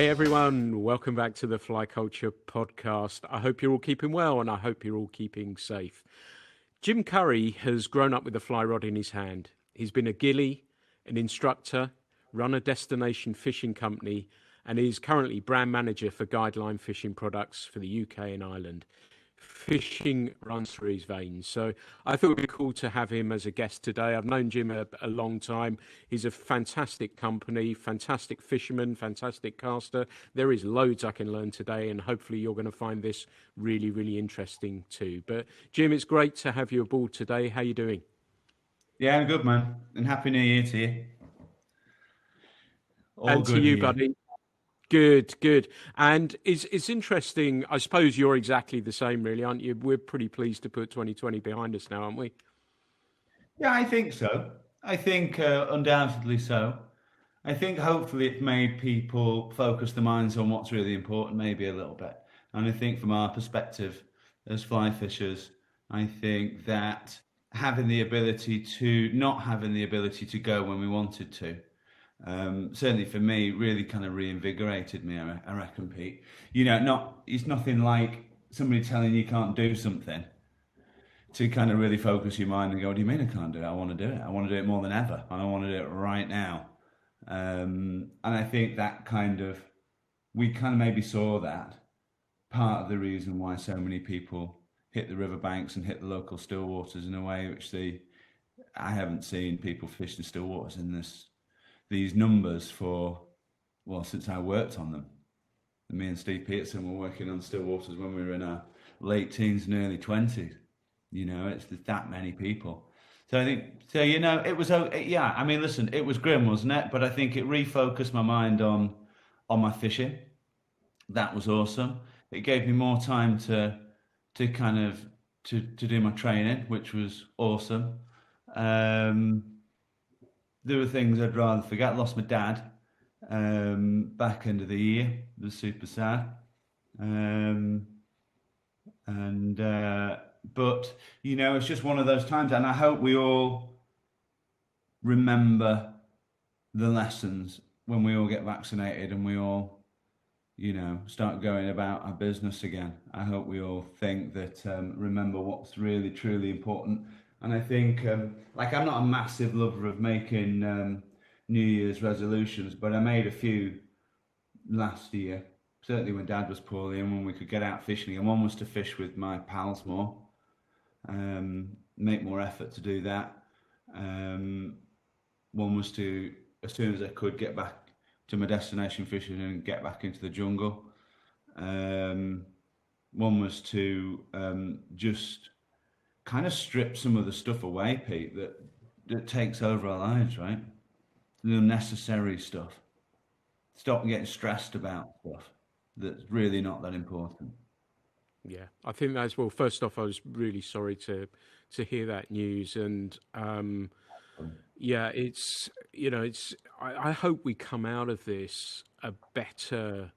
Hey everyone, welcome back to the Fly Culture podcast. I hope you're all keeping well and I hope you're all keeping safe. Jim Curry has grown up with a fly rod in his hand. He's been a ghillie, an instructor, run a destination fishing company, and is currently brand manager for Guideline fishing products for the UK and Ireland. Fishing runs through his veins. So I thought it would be cool to have him as a guest today. I've known Jim a long time. He's a fantastic company, fantastic fisherman, fantastic caster. There is loads I can learn today, and hopefully you're going to find this really, really interesting too. But Jim, it's great to have you aboard today. How are you doing? Yeah, I'm good, man. And Happy New Year to you. All And to good you, here. buddy. Good, good. And it's interesting. I suppose you're exactly the same, really, aren't you? We're pretty pleased to put 2020 behind us now, aren't we? Yeah, I think so. I think undoubtedly so. I think hopefully it made people focus their minds on what's really important, maybe a little bit. And I think from our perspective as fly fishers, I think that having the ability to not having the ability to go when we wanted to, certainly for me, really kind of reinvigorated me. I reckon, Pete. It's nothing like somebody telling you can't do something to kind of really focus your mind and go, "What do you mean I can't do it? I want to do it. I want to do it more than ever, and I want to do it right now." And I think that we kind of maybe saw that part of the reason why so many people hit the riverbanks and hit the local still waters in a way which I haven't seen people fish the still waters in these numbers since I worked on them. And me and Steve Peterson were working on still waters when we were in our late teens and early 20s. It's that many people. So I think, it was, yeah, I mean, listen, it was grim, wasn't it? But I think it refocused my mind on my fishing. That was awesome. It gave me more time to do my training, which was awesome. There were things I'd rather forget. I lost my dad back end of the year. It was super sad. But it's just one of those times, and I hope we all remember the lessons when we all get vaccinated and we all, start going about our business again. I hope we all think that remember what's really truly important. And I think, I'm not a massive lover of making New Year's resolutions, but I made a few last year, certainly when Dad was poorly and when we could get out fishing. And one was to fish with my pals more, make more effort to do that. One was to, as soon as I could, get back to my destination fishing and get back into the jungle. One was to just kind of strip some of the stuff away, Pete, that takes over our lives, right? The unnecessary stuff. Stop getting stressed about stuff that's really not that important. Yeah, I think that's, well, first off, I was really sorry to hear that news. And yeah, I hope we come out of this a better.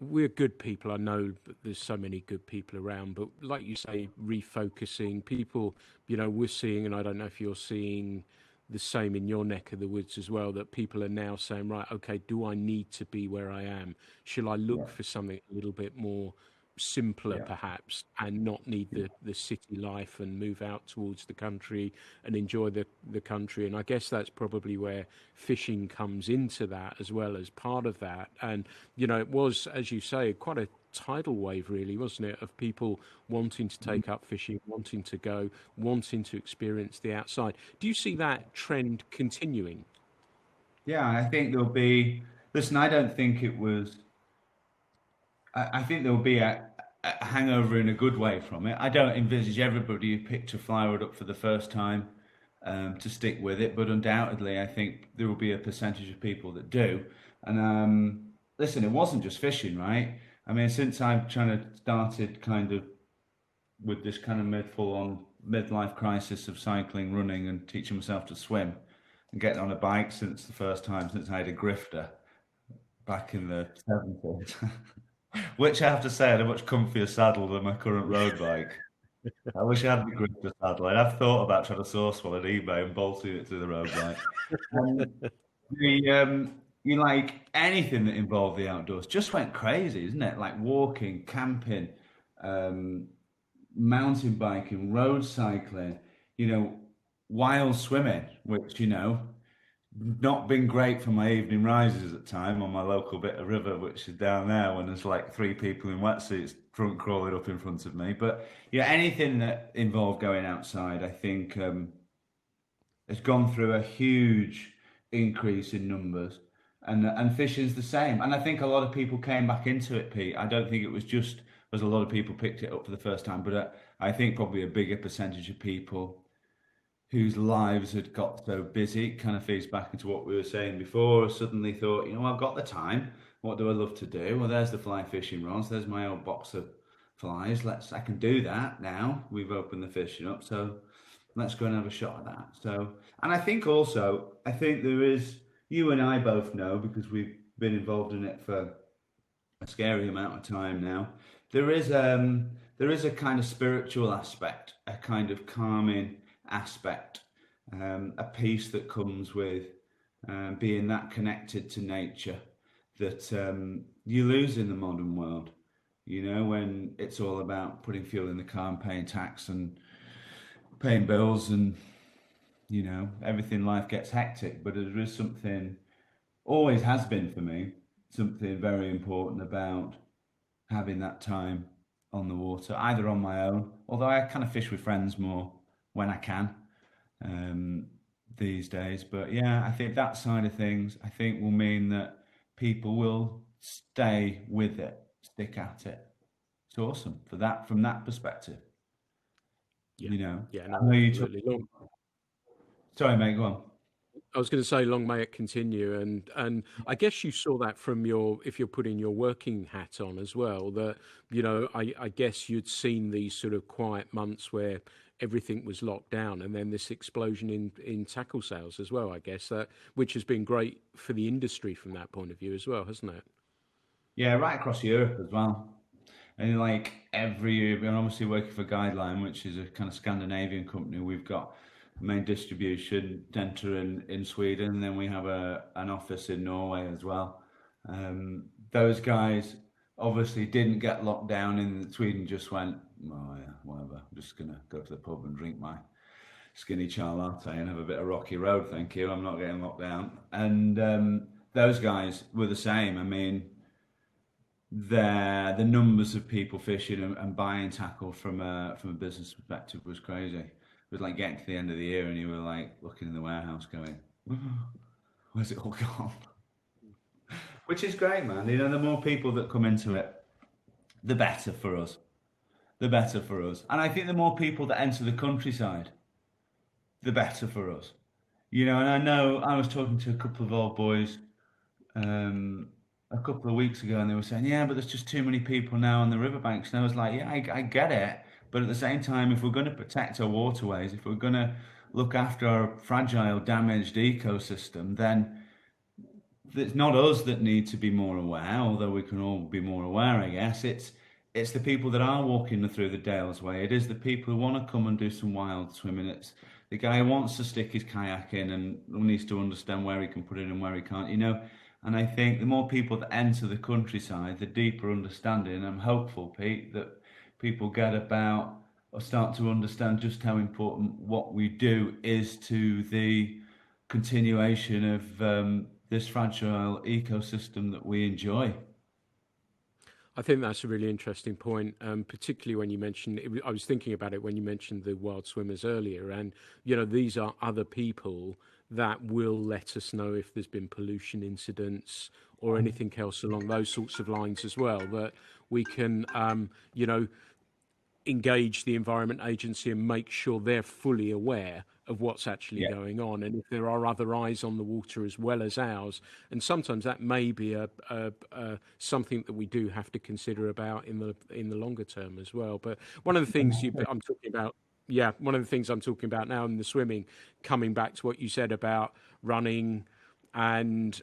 We're good people. I know there's so many good people around, but like you say, refocusing people, we're seeing, and I don't know if you're seeing the same in your neck of the woods as well, that people are now saying, right, okay, do I need to be where I am? Shall I look for something a little bit more simpler perhaps, and not need the city life and move out towards the country and enjoy the country? And I guess that's probably where fishing comes into that as well as part of that. And it was, as you say, quite a tidal wave really, wasn't it, of people wanting to take up fishing, wanting to go, wanting to experience the outside. Do you see that trend continuing? Yeah, I think there'll be, listen, I don't think it was, I think there'll be a hangover in a good way from it. I don't envisage everybody who picked a fly rod up for the first time to stick with it, but undoubtedly I think there will be a percentage of people that do. And listen, it wasn't just fishing, right? I mean, since I've started kind of with this kind of full-on midlife crisis of cycling, running, and teaching myself to swim and getting on a bike since the first time since I had a grifter back in the 70s. Which I have to say, I had a much comfier saddle than my current road bike. I wish I had the grifter saddle. I've thought about trying to source one on eBay and bolting it to the road bike. you like anything that involved the outdoors just went crazy, isn't it? Like walking, camping, um, mountain biking, road cycling, you know, wild swimming, which, not been great for my evening rises at time on my local bit of river, which is down there when there's like three people in wetsuits front crawling up in front of me. But yeah, anything that involved going outside, I think has gone through a huge increase in numbers. And fishing's the same. And I think a lot of people came back into it, Pete. I don't think it was just as a lot of people picked it up for the first time, but I think probably a bigger percentage of people whose lives had got so busy, kind of feeds back into what we were saying before, suddenly thought, I've got the time. What do I love to do? Well, there's the fly fishing rods. There's my old box of flies. I can do that now. We've opened the fishing up. So let's go and have a shot at that. So, and I think there is, you and I both know because we've been involved in it for a scary amount of time now. There is a kind of spiritual aspect, a kind of calming aspect, a peace that comes with being that connected to nature that you lose in the modern world. When it's all about putting fuel in the car and paying tax and paying bills and everything, life gets hectic. But there is something, always has been for me, something very important about having that time on the water, either on my own, although I kind of fish with friends more when I can um, these days. But yeah, I think that side of things, I think will mean that people will stay with it, stick at it. It's awesome for that, from that perspective. Yeah, yeah, I no, know you talk. absolutely. Long, Sorry, mate, go on. I was going to say, long may it continue, and I guess you saw that from your, if you're putting your working hat on as well. That I guess you'd seen these sort of quiet months where everything was locked down, and then this explosion in tackle sales as well. I guess that, which has been great for the industry from that point of view as well, hasn't it? Yeah, right across Europe as well. And like every year, we're obviously working for Guideline, which is a kind of Scandinavian company. We've got main distribution center in Sweden, and then we have an office in Norway as well. Those guys obviously didn't get locked down in Sweden, just went, oh yeah, whatever. I'm just gonna go to the pub and drink my skinny chai latte and have a bit of rocky road, thank you. I'm not getting locked down. And those guys were the same. I mean, the numbers of people fishing and buying tackle from a business perspective was crazy. It was like getting to the end of the year and you were like looking in the warehouse going, where's it all gone? Which is great, man. The more people that come into it, the better for us. The better for us. And I think the more people that enter the countryside, the better for us. And I know I was talking to a couple of old boys a couple of weeks ago, and they were saying, "Yeah, but there's just too many people now on the riverbanks." And I was like, "Yeah, I get it, but at the same time, if we're going to protect our waterways, if we're going to look after our fragile, damaged ecosystem, then it's not us that need to be more aware. Although we can all be more aware, I guess it's the people that are walking through the Dales Way. It is the people who want to come and do some wild swimming. It's the guy who wants to stick his kayak in and needs to understand where he can put it and where he can't. And I think the more people that enter the countryside, the deeper understanding. I'm hopeful, Pete, that people get about or start to understand just how important what we do is to the continuation of this fragile ecosystem that we enjoy. I think that's a really interesting point, particularly when you mentioned. I was thinking about it when you mentioned the wild swimmers earlier, and these are other people that will let us know if there's been pollution incidents or anything else along those sorts of lines as well. That we can, engage the Environment Agency and make sure they're fully aware of what's actually Yeah. going on, and if there are other eyes on the water as well as ours. And sometimes that may be a something that we do have to consider about in the longer term as well. But one of the things I'm talking about. Yeah, one of the things I'm talking about now in the swimming, coming back to what you said about running, and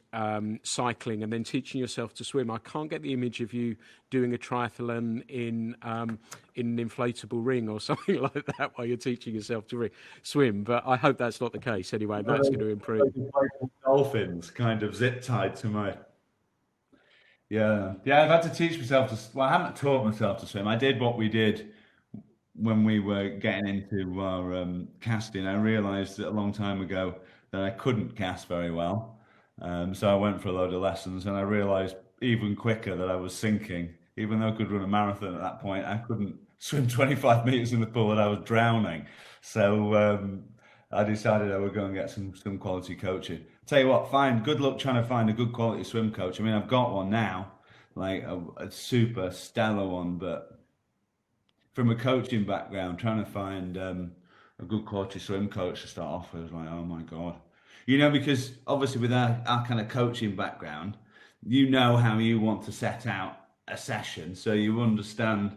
cycling, and then teaching yourself to swim. I can't get the image of you doing a triathlon in an inflatable ring or something like that while you're teaching yourself to swim. But I hope that's not the case anyway. That's going to improve. Dolphins kind of zip tied to my. Yeah, yeah. I've had to teach myself to. Well, I haven't taught myself to swim. I did what we did when we were getting into our casting. I realised that a long time ago that I couldn't cast very well. So I went for a load of lessons, and I realised even quicker that I was sinking. Even though I could run a marathon at that point, I couldn't swim 25 meters in the pool, and I was drowning. So I decided I would go and get some quality coaching. Tell you what, good luck trying to find a good quality swim coach. I mean, I've got one now, like a super stellar one, but from a coaching background, trying to find a good quality swim coach to start off with was like, oh my God. You know, because obviously with our kind of coaching background, you know how you want to set out a session. So you understand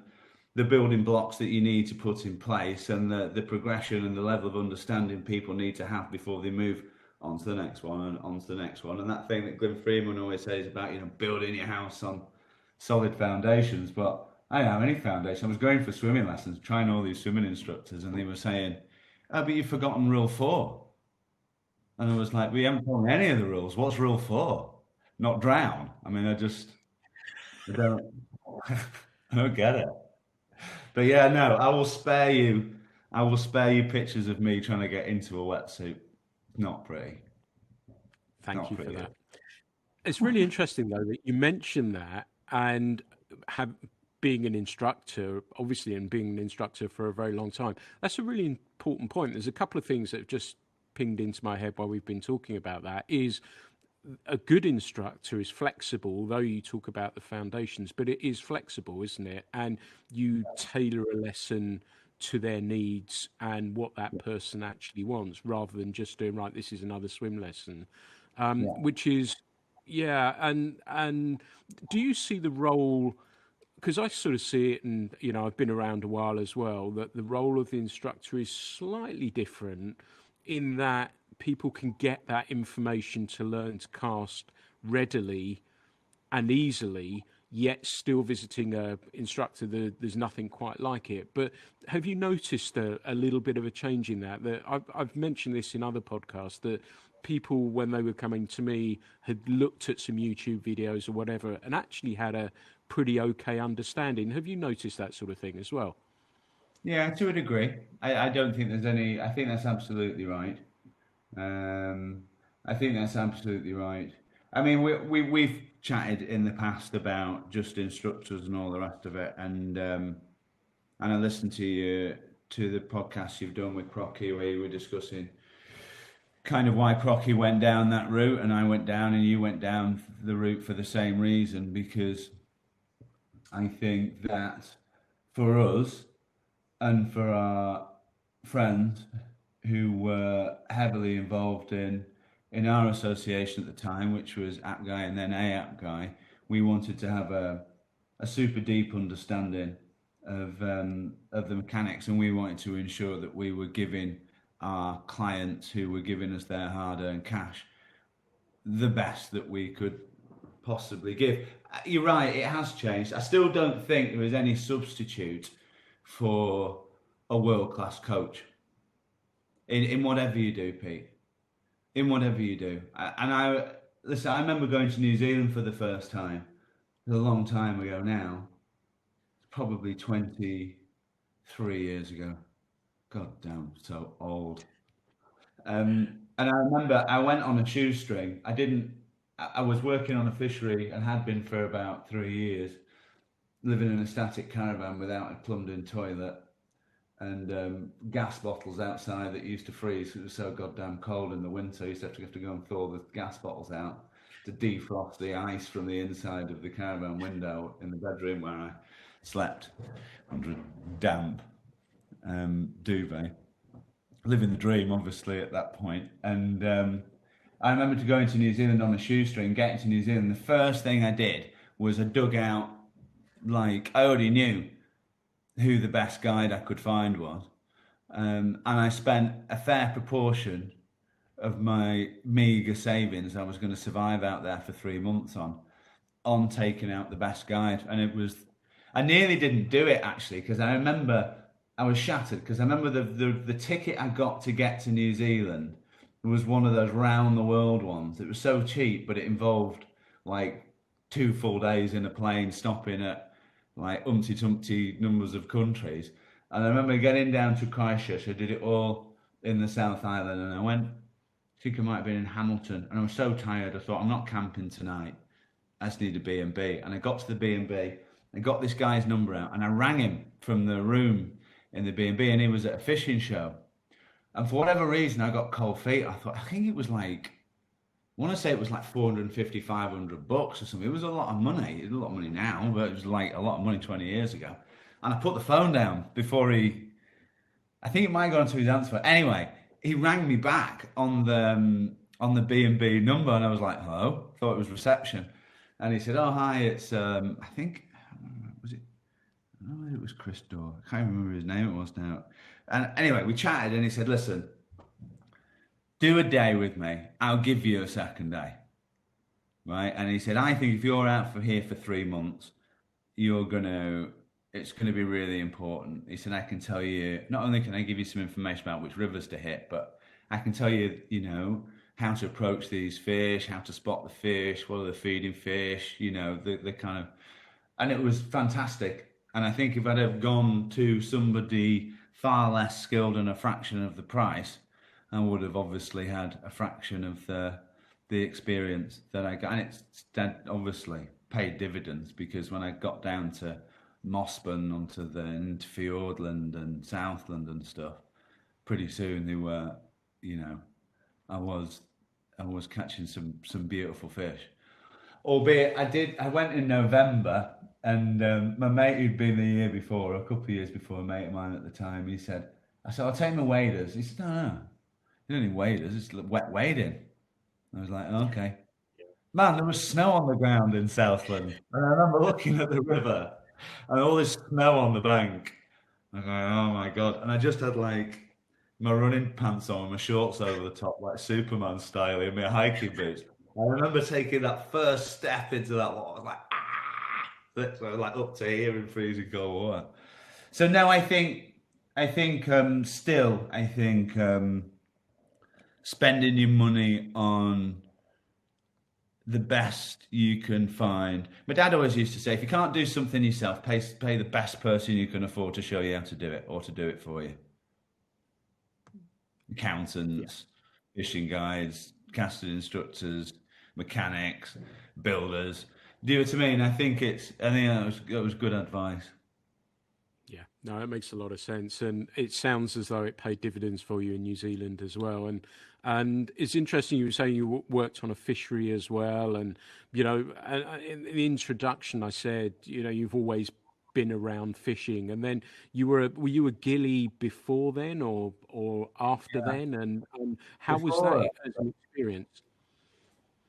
the building blocks that you need to put in place and the progression and the level of understanding people need to have before they move on to the next one and on to the next one. And that thing that Glenn Freeman always says about, you know, building your house on solid foundations. But I don't have any foundation. I was going for swimming lessons, trying all these swimming instructors, and they were saying, oh, but you've forgotten rule 4. And I was like, we haven't told me any of the rules. What's rule 4? Not drown. I mean, I don't, I don't get it. But yeah, no, I will spare you pictures of me trying to get into a wetsuit. Not pretty. Thank you for that. It's really interesting though that you mentioned that, and being an instructor, obviously, and being an instructor for a very long time. That's a really important point. There's a couple of things that have just pinged into my head while we've been talking about that. Is a good instructor is flexible, although you talk about the foundations, but it is flexible, isn't it? And you tailor a lesson to their needs and what that person actually wants, rather than just doing, right, this is another swim lesson, which is, yeah. And do you see the role, because I sort of see it, and, you know, I've been around a while as well, that the role of the instructor is slightly different in that people can get that information to learn to cast readily and easily, yet still visiting a instructor, there's nothing quite like it. But have you noticed a little bit of a change in that? That I've mentioned this in other podcasts, that people, when they were coming to me, had looked at some YouTube videos or whatever and actually had a pretty okay understanding. Have you noticed that sort of thing as well? Yeah, to a degree. I don't think there's any. I think that's absolutely right. I think that's absolutely right. I mean, we've chatted in the past about just instructors and all the rest of it, and I listened to the podcast you've done with Crocky, where you were discussing kind of why Crocky went down that route, and I went down, and you went down the route for the same reason, because I think that for us and for our friends who were heavily involved in our association at the time, which was App Guy and then App Guy, we wanted to have a super deep understanding of the mechanics, and we wanted to ensure that we were giving our clients who were giving us their hard-earned cash the best that we could possibly give. You're right, it has changed. I still don't think there is any substitute for a world-class coach in whatever you do, Pete. In whatever you do. Listen, I remember going to New Zealand for the first time. It's a long time ago now. It's probably 23 years ago. God damn, so old. And I remember I went on a shoestring. I was working on a fishery and had been for about 3 years, living in a static caravan without a plumbed-in toilet, and gas bottles outside that used to freeze. It was so goddamn cold in the winter. I used to have to go and thaw the gas bottles out to defrost the ice from the inside of the caravan window in the bedroom where I slept under a damp duvet. Living the dream, obviously, at that point. And I remember going to New Zealand on a shoestring, getting to New Zealand. The first thing I did was I dug out, like, I already knew who the best guide I could find was. And I spent a fair proportion of my meager savings I was going to survive out there for 3 months on taking out the best guide. And it was, I nearly didn't do it actually, because I remember I was shattered, because I remember the ticket I got to get to New Zealand was one of those round the world ones. It was so cheap, but it involved like 2 full days in a plane, stopping at like umpty tumpty numbers of countries. And I remember getting down to Christchurch. I did it all in the South Island, and I went, I think I might have been in Hamilton, and I was so tired. I thought, I'm not camping tonight. I just need a B&B. And I got to the B&B, I got this guy's number out, and I rang him from the room in the B&B, and he was at a fishing show. And for whatever reason, I got cold feet. I think it was like, I want to say it was like 450, $500 or something. It was a lot of money. It's a lot of money now, but it was like a lot of money 20 years ago. And I put the phone down before I think it might have gone to his answer phone. Anyway, he rang me back on the B&B number, and I was like, hello? Thought it was reception. And he said, oh, hi, it's, I think, was it, I don't know if it was Chris Dorr. I can't remember his name it was now. And anyway, we chatted, and he said, listen, do a day with me. I'll give you a second day. Right? And he said, I think if you're out for here for 3 months, it's going to be really important. He said, I can tell you, not only can I give you some information about which rivers to hit, but I can tell you, how to approach these fish, how to spot the fish, what are the feeding fish, the kind of, and it was fantastic. And I think if I'd have gone to somebody far less skilled and a fraction of the price, I would have obviously had a fraction of the experience that I got. And it's obviously paid dividends, because when I got down to Mossburn into Fiordland and Southland and stuff, pretty soon they were, I was catching some beautiful fish. Albeit I went in November, and my mate who'd been the year before, a couple of years before, a mate of mine at the time, I said, I'll take my waders. He said, no, you don't need waders, it's wet wading. I was like, okay. Man, there was snow on the ground in Southland. And I remember looking at the river and all this snow on the bank. I'm going, oh my God. And I just had like my running pants on, my shorts over the top, like Superman style, in my hiking boots. I remember taking that first step into that water. I was like, so I was like up to here in freezing cold water. So now I think spending your money on the best you can find. My dad always used to say, if you can't do something yourself, pay the best person you can afford to show you how to do it, or to do it for you. Accountants, fishing guides, casting instructors, mechanics, builders. Do you know what I mean? I think that was good advice. Yeah, no, it makes a lot of sense, and it sounds as though it paid dividends for you in New Zealand as well. And it's interesting you were saying you worked on a fishery as well, and in the introduction I said you've always been around fishing, and then were you a ghillie before then or after then, and how was that as an experience?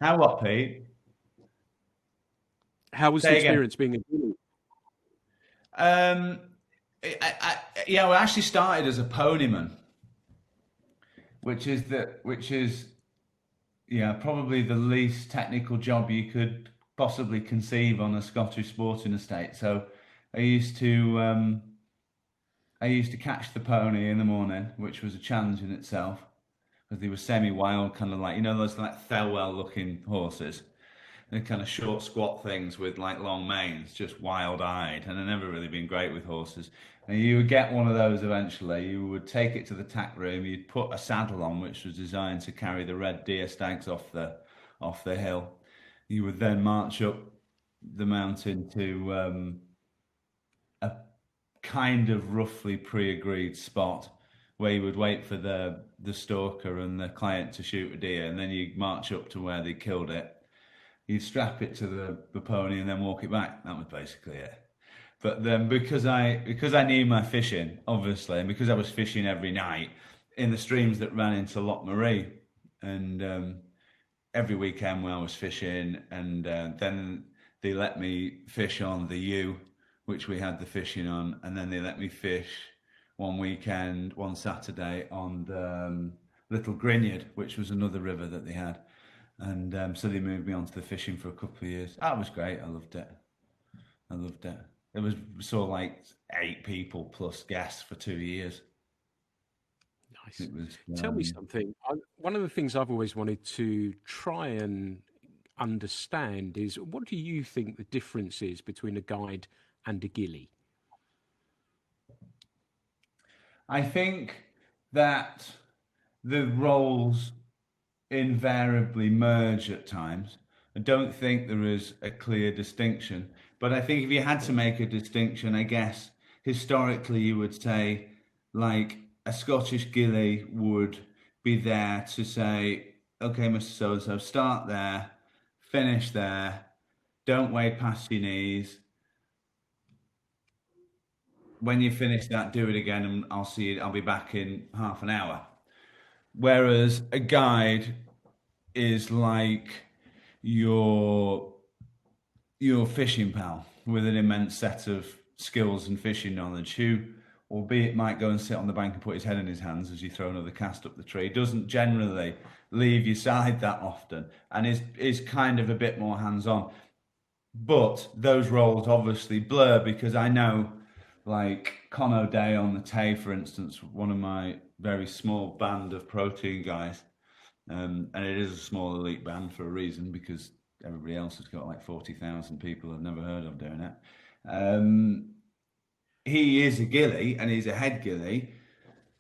How what, Pete? How was the experience being a ghillie? We actually started as a ponyman, which is probably the least technical job you could possibly conceive on a Scottish sporting estate. So I used to catch the pony in the morning, which was a challenge in itself, because they were semi-wild, kind of like those like Thelwell-looking horses. They're kind of short, squat things with like long manes, just wild-eyed, and I've never really been great with horses. And you would get one of those eventually. You would take it to the tack room. You'd put a saddle on, which was designed to carry the red deer stags off the hill. You would then march up the mountain to a kind of roughly pre-agreed spot where you would wait for the stalker and the client to shoot a deer, and then you march up to where they killed it. You'd strap it to the pony and then walk it back. That was basically it. But then because I knew my fishing, obviously, and because I was fishing every night in the streams that ran into Loch Marie, and every weekend when I was fishing, and then they let me fish on the U, which we had the fishing on, and then they let me fish one weekend, one Saturday on Little Grinyard, which was another river that they had. And so they moved me on to the fishing for a couple of years. That was great. I loved it. I loved it. It was sort of like 8 people plus guests for 2 years. Nice. It was, Tell me something. One of the things I've always wanted to try and understand is, what do you think the difference is between a guide and a ghillie? I think that the roles invariably merge at times. I don't think there is a clear distinction. But I think if you had to make a distinction, I guess historically you would say, like, a Scottish gillie would be there to say, okay, Mr. So and so, start there, finish there, don't wade past your knees. When you finish that, do it again, and I'll see you. I'll be back in half an hour. Whereas a guide is like your your fishing pal with an immense set of skills and fishing knowledge, who, albeit might go and sit on the bank and put his head in his hands as you throw another cast up the tree, doesn't generally leave your side that often, and is kind of a bit more hands-on. But those roles obviously blur, because I know, like Con O'Day on the Tay, for instance, one of my very small band of protein guys, and it is a small elite band for a reason, because everybody else has got like 40,000 people I've never heard of doing it. He is a ghillie and he's a head ghillie,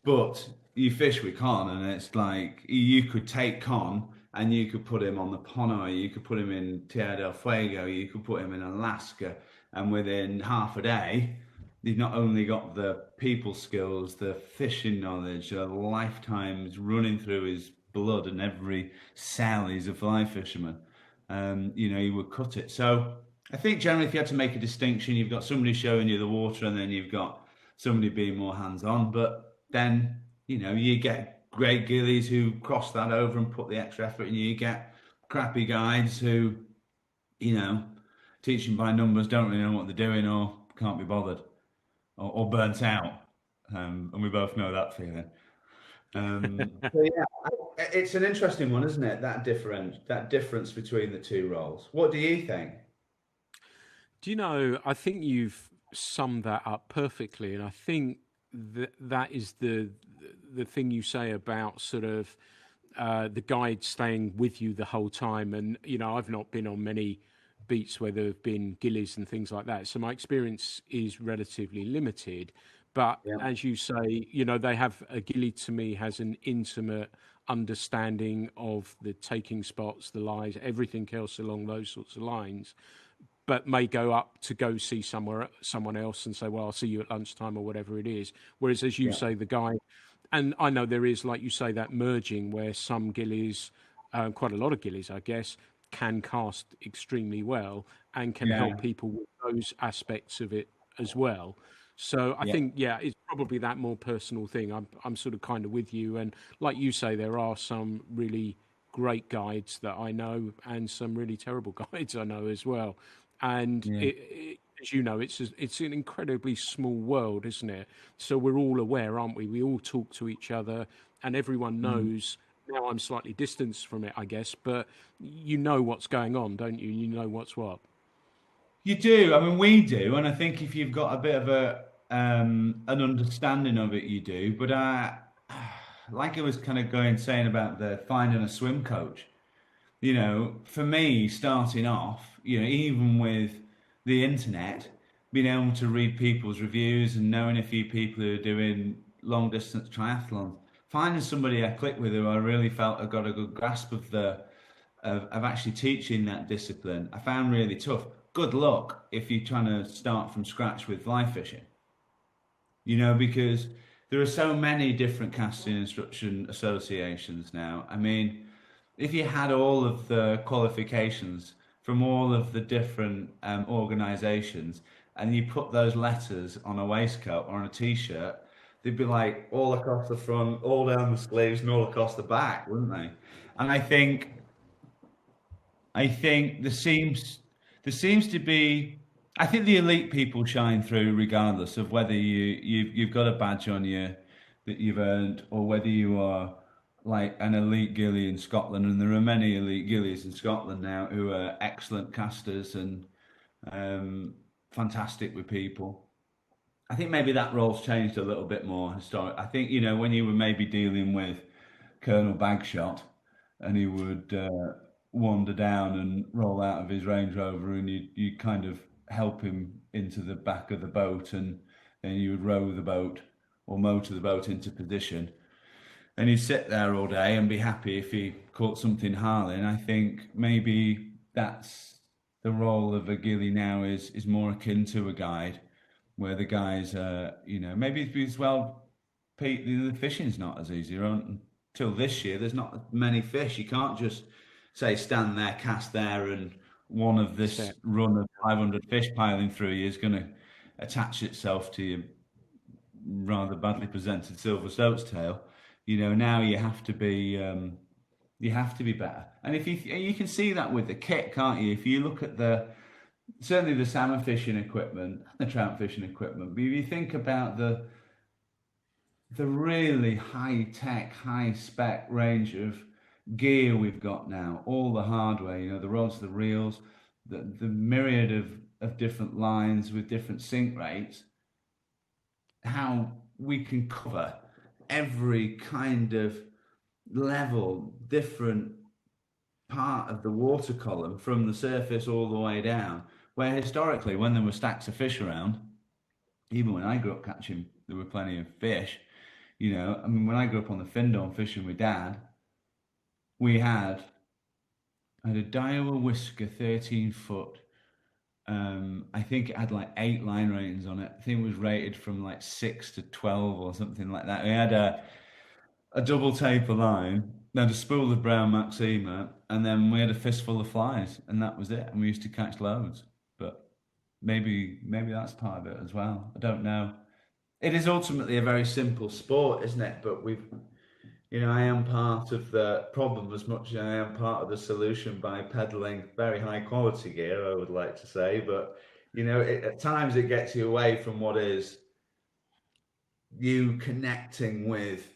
but you fish with Con, and it's like you could take Con and you could put him on the Pono, you could put him in Tierra del Fuego, you could put him in Alaska, and within half a day, you've not only got the people skills, the fishing knowledge, the lifetimes running through his blood and every cell. He's a fly fisherman. You would cut it. So I think generally, if you had to make a distinction, you've got somebody showing you the water, and then you've got somebody being more hands-on. But then, you get great gillies who cross that over and put the extra effort in. You get crappy guides who, teaching by numbers, don't really know what they're doing, or can't be bothered, or burnt out. And we both know that feeling. So yeah, it's an interesting one, isn't it? That difference between the two roles. What do you think? Do you know, I think you've summed that up perfectly, and I think that is the thing you say about sort of the guide staying with you the whole time. And I've not been on many beats where there have been gillies and things like that, so my experience is relatively limited. But Yeah. as you say, they have, a ghillie to me has an intimate understanding of the taking spots, the lies, everything else along those sorts of lines, but may go up to go see someone else and say, well, I'll see you at lunchtime or whatever it is. Whereas, as you say, the guy, and I know there is, like you say, that merging where some gillies, quite a lot of gillies, I guess, can cast extremely well and can help people with those aspects of it as well. So I think, it's probably that more personal thing. I'm sort of kind of with you. And like you say, there are some really great guides that I know and some really terrible guides I know as well. And as you know, it's an incredibly small world, isn't it? So we're all aware, aren't we? We all talk to each other, and everyone knows. Now I'm slightly distanced from it, I guess, but you know what's going on, don't you? You know what's what. You do. I mean, we do, and I think if you've got a bit of an understanding of it, you do. But like I was kind of saying about the finding a swim coach. For me, starting off, even with the internet, being able to read people's reviews and knowing a few people who are doing long distance triathlons, finding somebody I click with who I really felt I got a good grasp of of actually teaching that discipline, I found really tough. Good luck if you're trying to start from scratch with fly fishing, because there are so many different casting instruction associations now. I mean, if you had all of the qualifications from all of the different organizations and you put those letters on a waistcoat or on a t-shirt, they'd be like all across the front, all down the sleeves, and all across the back, wouldn't they? And I think there seems to be, I think the elite people shine through regardless of whether you've got a badge on you that you've earned, or whether you are like an elite ghillie in Scotland, and there are many elite ghillies in Scotland now who are excellent casters and um, fantastic with people. I think maybe that role's changed a little bit more historic. I think, when you were maybe dealing with Colonel Bagshot and he would wander down and roll out of his Range Rover, and you kind of help him into the back of the boat, and then you would row the boat or motor the boat into position. And he'd sit there all day and be happy if he caught something harling. I think maybe that's the role of a ghillie now is more akin to a guide, where the guys, maybe because, well, Pete, the fishing's not as easy. Until this year, there's not many fish. You can't just say stand there, cast there, and one of this Set. run of 500 fish piling through you is going to attach itself to your rather badly presented silver stoat's tail. Now you have to be better. And if you can see that with the kit, can't you? If you look at certainly the salmon fishing equipment, the trout fishing equipment, but if you think about the really high tech, high spec range of gear we've got now, all the hardware, the rods, the reels, the myriad of different lines with different sink rates, how we can cover every kind of level, different part of the water column from the surface all the way down. Where historically, when there were stacks of fish around, even when I grew up catching, there were plenty of fish. When I grew up on the Findon fishing with Dad, I had a Daiwa Whisker 13-foot. I think it had like 8 line ratings on it. I think it was rated from like 6 to 12 or something like that. We had a double taper line, then a spool of brown Maxima, and then we had a fistful of flies, and that was it. And we used to catch loads. But maybe that's part of it as well. I don't know. It is ultimately a very simple sport, isn't it? But I am part of the problem as much as I am part of the solution by peddling very high quality gear, I would like to say. But, at times it gets you away from what is you connecting with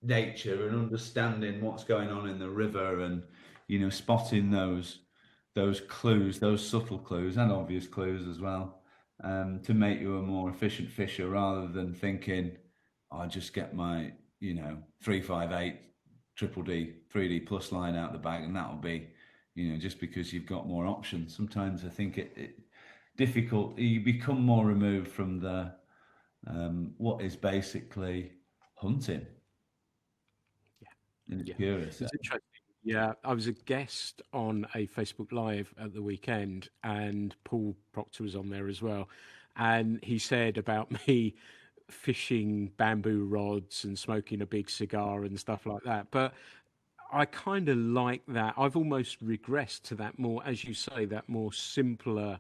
nature and understanding what's going on in the river, and, spotting those clues, those subtle clues and obvious clues as well, to make you a more efficient fisher, rather than thinking, I'll just get my 358 triple D 3D plus line out the bag and that'll be, just because you've got more options. Sometimes I think it difficult. You become more removed from the what is basically hunting. Yeah, In its purest. it's interesting. Yeah, I was a guest on a Facebook Live at the weekend, and Paul Proctor was on there as well. And he said about me fishing bamboo rods and smoking a big cigar and stuff like that. But I kind of like that. I've almost regressed to that more, as you say, that more simpler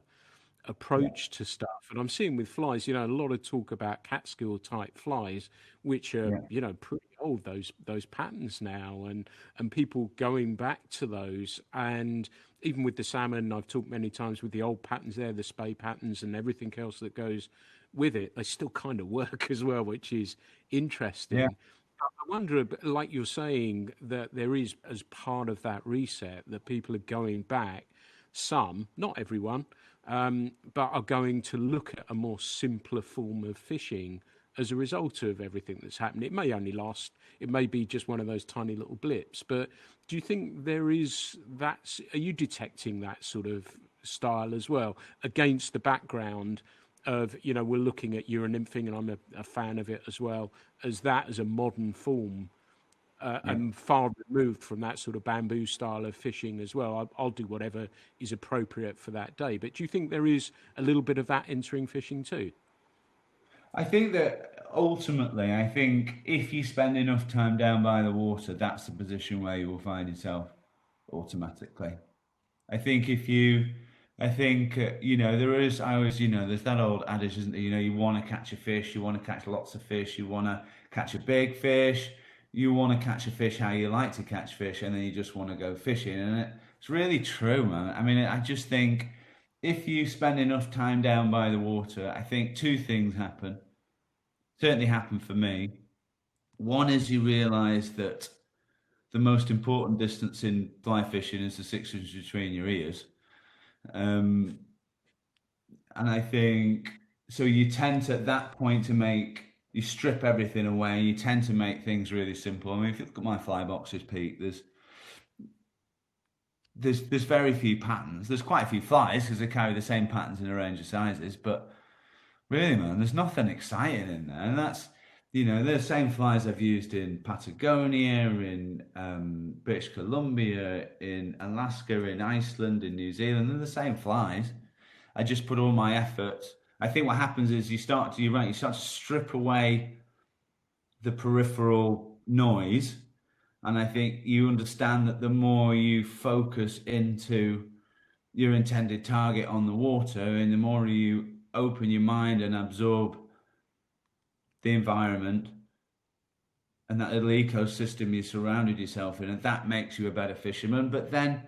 Yeah, approach to stuff. And I'm seeing with flies, a lot of talk about Catskill type flies, which are, yeah, pretty old, those patterns now, and people going back to those. And even with the salmon, I've talked many times with the old patterns there, the spay patterns and everything else that goes with it, they still kind of work as well, which is yeah. interesting. I wonder, like you're saying, that there is, as part of that reset, that people are going back, some, not everyone, but are going to look at a more simpler form of fishing as a result of everything that's happened. It may only last, it may be just one of those tiny little blips, but do you think there is that, are you detecting that sort of style as well against the background of, we're looking at Euronymphing, and I'm a fan of it as well, as that as a modern form, Yeah. and far removed from that sort of bamboo style of fishing as well. I'll do whatever is appropriate for that day. But do you think there is a little bit of that entering fishing too? I think that ultimately, I think if you spend enough time down by the water, that's the position where you will find yourself automatically. I think there is, I always, there's that old adage, isn't there? You want to catch a fish, you want to catch lots of fish, you want to catch a big fish, you want to catch a fish how you like to catch fish, and then you just want to go fishing. And it's really true, man. I mean, I just think if you spend enough time down by the water, I think two things happen. Certainly happen for me. One is you realize that the most important distance in fly fishing is the 6 inches between your ears. And I think so. You tend to at that point to you strip everything away. You tend to make things really simple. I mean, if you look at my fly boxes, Pete, there's very few patterns. There's quite a few flies because they carry the same patterns in a range of sizes. But really, man, there's nothing exciting in there, and that's they're the same flies I've used in Patagonia, in British Columbia, in Alaska, in Iceland, in New Zealand. They're the same flies. I just put all my effort. I think what happens is you start to strip away the peripheral noise, and I think you understand that the more you focus into your intended target on the water, and the more you open your mind and absorb the environment and that little ecosystem you surrounded yourself in, and that makes you a better fisherman. But then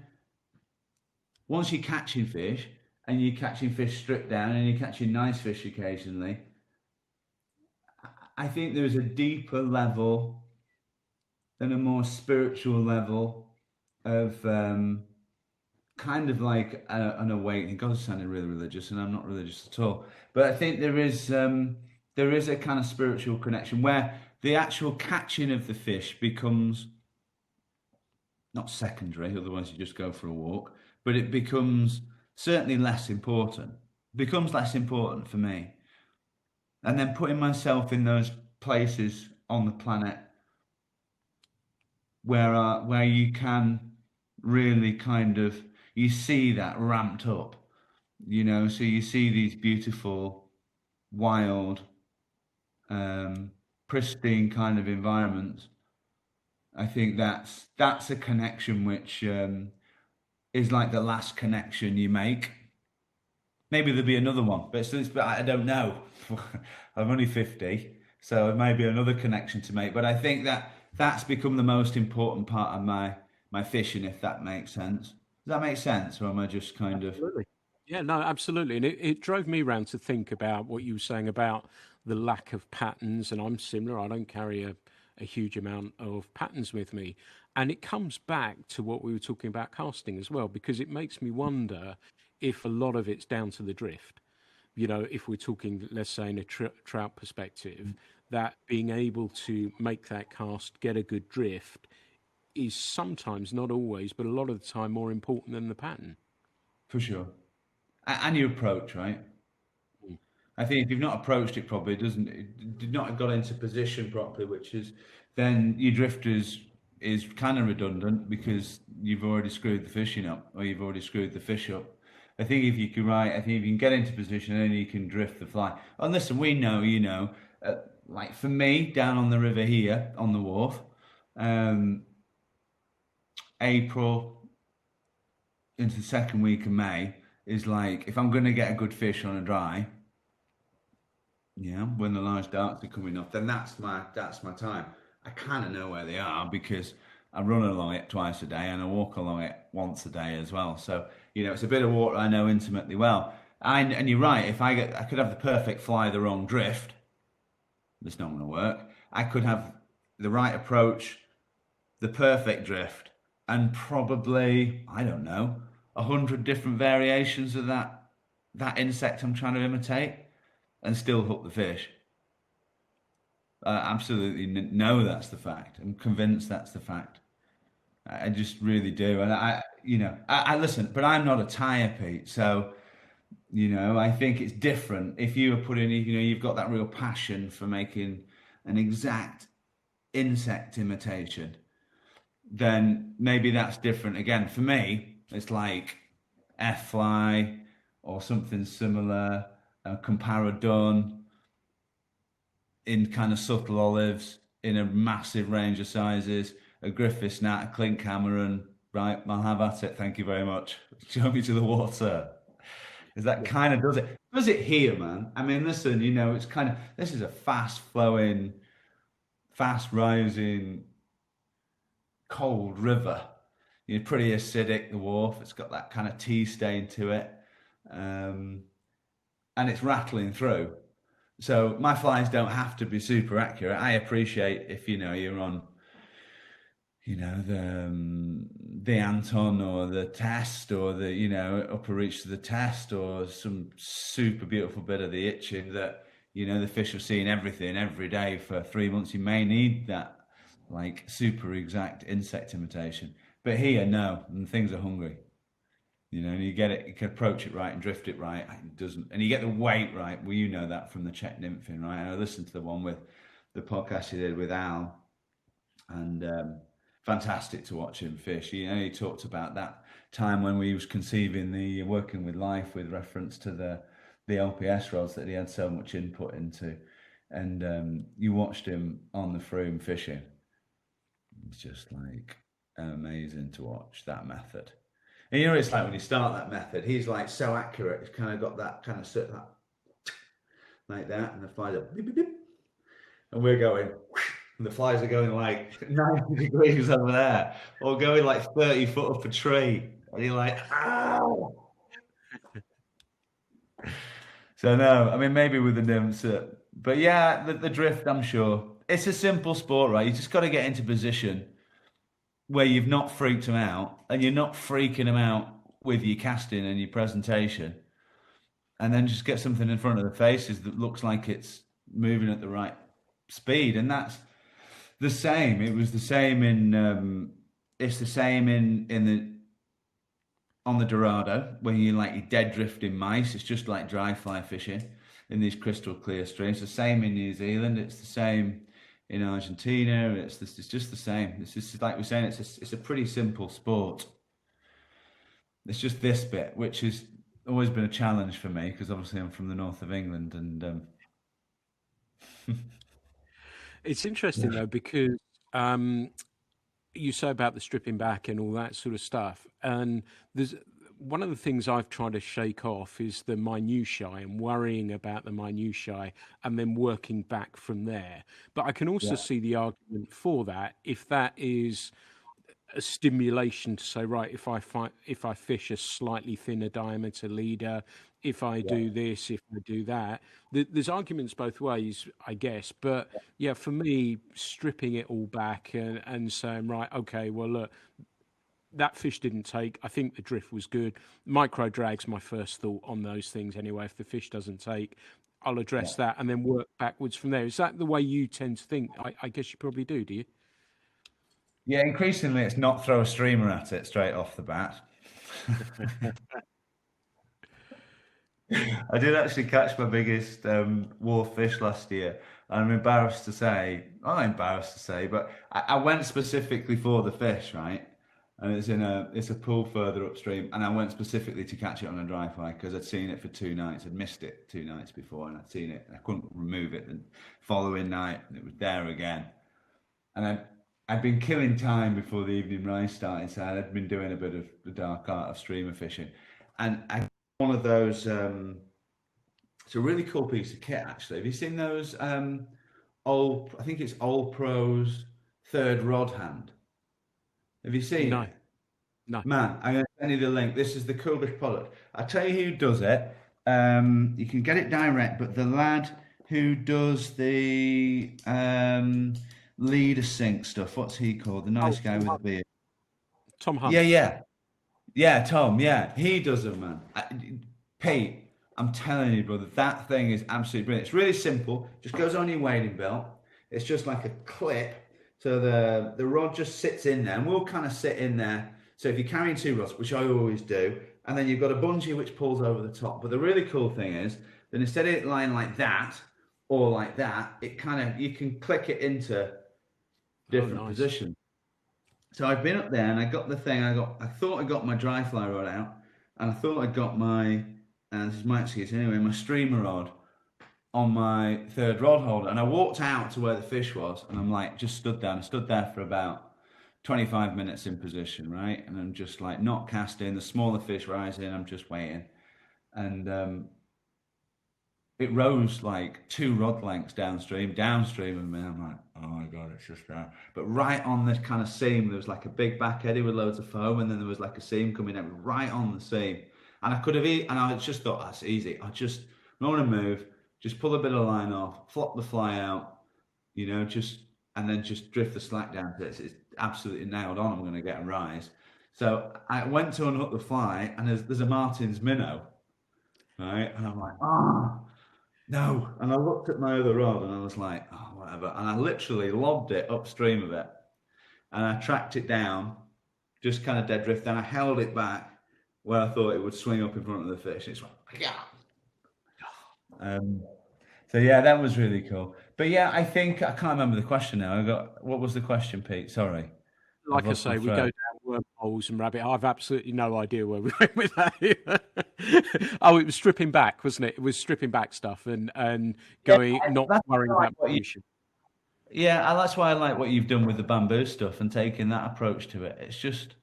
once you're catching fish, and you're catching fish stripped down, and you're catching nice fish occasionally, I think there's a deeper level and a more spiritual level of kind of like an awakening. God, sounded really religious, and I'm not religious at all. But I think there is a kind of spiritual connection where the actual catching of the fish becomes not secondary, otherwise you just go for a walk, but it becomes certainly less important. It becomes less important for me. And then putting myself in those places on the planet where you can really kind of, you see that ramped up, so you see these beautiful, wild, pristine kind of environments. I think that's a connection which is like the last connection you make. Maybe there'll be another one, but I don't know. I'm only 50, so it may be another connection to make. But I think that's become the most important part of my fishing, if that makes sense. Does that make sense, or am I just kind of? Absolutely. Yeah, no, absolutely. And it drove me around to think about what you were saying about the lack of patterns. And I'm similar. I don't carry a huge amount of patterns with me. And it comes back to what we were talking about casting as well, because it makes me wonder if a lot of it's down to the drift. If we're talking, let's say, in a trout perspective, that being able to make that cast, get a good drift, is sometimes, not always, but a lot of the time more important than the pattern. For sure. And your approach, right? Mm. I think if you've not approached it properly, it did not have got into position properly, which is then your drift is kind of redundant because you've already screwed the fishing up, or you've already screwed the fish up. I think if you can get into position, then you can drift the fly. And listen, we know, like for me, down on the river here on the wharf, April into the second week of May is like, if I'm going to get a good fish on a dry, when the large darts are coming up, then that's my time. I kind of know where they are because I run along it twice a day and I walk along it once a day as well. So, it's a bit of water I know intimately well. And you're right, if I could have the perfect fly, the wrong drift, it's not going to work. I could have the right approach, the perfect drift, and probably, I don't know, 100 different variations of that insect I'm trying to imitate, and still hook the fish. Absolutely know that's the fact. I'm convinced that's the fact. I just really do. And I listen, but I'm not a tire, Pete. So, I think it's different. If you were putting, you've got that real passion for making an exact insect imitation, then maybe that's different. Again, for me, it's like F-fly or something similar, Comparadun in kind of subtle olives in a massive range of sizes, a Griffiths gnat, a clink hammer, right, I'll have at it. Thank you very much. Show me to the water. Is that kind of does it? Does it here, man? I mean, listen, it's kind of, this is a fast flowing, fast rising, cold river. Pretty acidic, the wharf. It's got that kind of tea stain to it. And it's rattling through. So my flies don't have to be super accurate. I appreciate if, you're on, the Anton or the test or the upper reach to the test or some super beautiful bit of the itching that the fish have seen everything every day for 3 months. You may need that like super exact insect imitation, but here no, and things are hungry. And you get it, you can approach it right and drift it right. It doesn't, and you get the weight right. Well, that from the Czech nymphing, right? And I listened to the one with the podcast he did with Al, and fantastic to watch him fish. He talked about that time when we was conceiving the working with life with reference to the LPS rods that he had so much input into, and you watched him on the Froome fishing. It's just like amazing to watch that method. And it's like when you start that method, he's like so accurate. He's kind of got that kind of sit like that, and the flies are beep, beep, beep, and we're going, and the flies are going like 90 degrees over there, or going like 30 foot up a tree, and you're like, ow. So no, I mean maybe with the nymphs, but yeah, the drift. I'm sure it's a simple sport, right? You just got to get into position where you've not freaked them out and you're not freaking them out with your casting and your presentation, and then just get something in front of the faces that looks like it's moving at the right speed. And that's the same. It was the same in it's the same in the on the Dorado when you're dead drifting mice. It's just like dry fly fishing in these crystal clear streams. The same in New Zealand. It's the same in Argentina. It's just the same. It's just like we're saying. It's a pretty simple sport. It's just this bit, which has always been a challenge for me because obviously I'm from the north of England, and It's interesting though because you say about the stripping back and all that sort of stuff, and there's one of the things I've tried to shake off is the minutiae and worrying about the minutiae and then working back from there. But I can also yeah, see the argument for that if that is a stimulation to say, right, if I fish a slightly thinner diameter leader, if I yeah, do this, if I do that, there's arguments both ways, I guess. But yeah, for me, stripping it all back and saying, right, okay, well, look, that fish didn't take. I think the drift was good. Micro drag's my first thought on those things anyway. If the fish doesn't take, I'll yeah. address that and then work backwards from there. Is that the way you tend to think? I guess you probably do you? Yeah, increasingly it's not throw a streamer at it straight off the bat. I did actually catch my biggest wharf fish last year. I'm embarrassed to say, well, not embarrassed to say, but I went specifically for the fish, right? And it's a pool further upstream, and I went specifically to catch it on a dry fly because I'd seen it for 2 nights. I'd missed it 2 nights before, and I'd seen it. And I couldn't remove it. The following night, it was there again. And I'd been killing time before the evening rise started, so I'd been doing a bit of the dark art of streamer fishing, and I one of those. It's a really cool piece of kit, actually. Have you seen those old? I think it's Old Pro's third rod hand. Have you seen No, it? no. Man, I'm going to send you the link. This is the coolest product. I'll tell you who does it. You can get it direct, but the lad who does the leader sync stuff, what's he called? The nice Oh, guy with the beard. Tom Hunt. Yeah, yeah. Yeah, Tom, yeah. He does them, man. Pete, I'm telling you, brother, that thing is absolutely brilliant. It's really simple. Just goes on your wading belt. It's just like a clip. So the rod just sits in there, and we'll kind of sit in there. So if you're carrying 2 rods, which I always do, and then you've got a bungee which pulls over the top. But the really cool thing is that instead of it lying like that or like that, it kind of you can click it into different Nice. positions. So I've been up there and I got the thing. I thought I got my dry fly rod out, and I thought I got my and this is my excuse anyway, my streamer rod on my third rod holder, and I walked out to where the fish was, and I'm like, just stood there. I stood there for about 25 minutes in position, right? And I'm just like not casting. The smaller fish rising. I'm just waiting, and it rose like 2 rod lengths downstream of me. I'm like, oh my god, it's just there. But right on this kind of seam, there was like a big back eddy with loads of foam, and then there was like a seam coming out right on the seam. And I could have eaten, and I just thought that's easy. I don't want to move. Just pull a bit of line off, flop the fly out, just and then just drift the slack down to it. It's absolutely nailed on. I'm going to get a rise. So I went to unhook the fly, and there's a Martin's minnow, right? And I'm like, no. And I looked at my other rod, and I was like, oh, whatever. And I literally lobbed it upstream of it, and I tracked it down, just kind of dead drift. And I held it back where I thought it would swing up in front of the fish. It's like, yeah. So yeah, that was really cool. But yeah, I think I can't remember the question now. What was the question, Pete? Sorry, I've Like I lost my say, we go thread. down wormholes and rabbit. I've absolutely no idea where we went with that. Oh, it was stripping back, wasn't it? It was stripping back stuff and Yeah, going, not that's worrying why I like about what you. pollution. Yeah, that's why I like what you've done with the bamboo stuff and taking that approach to it. It's just,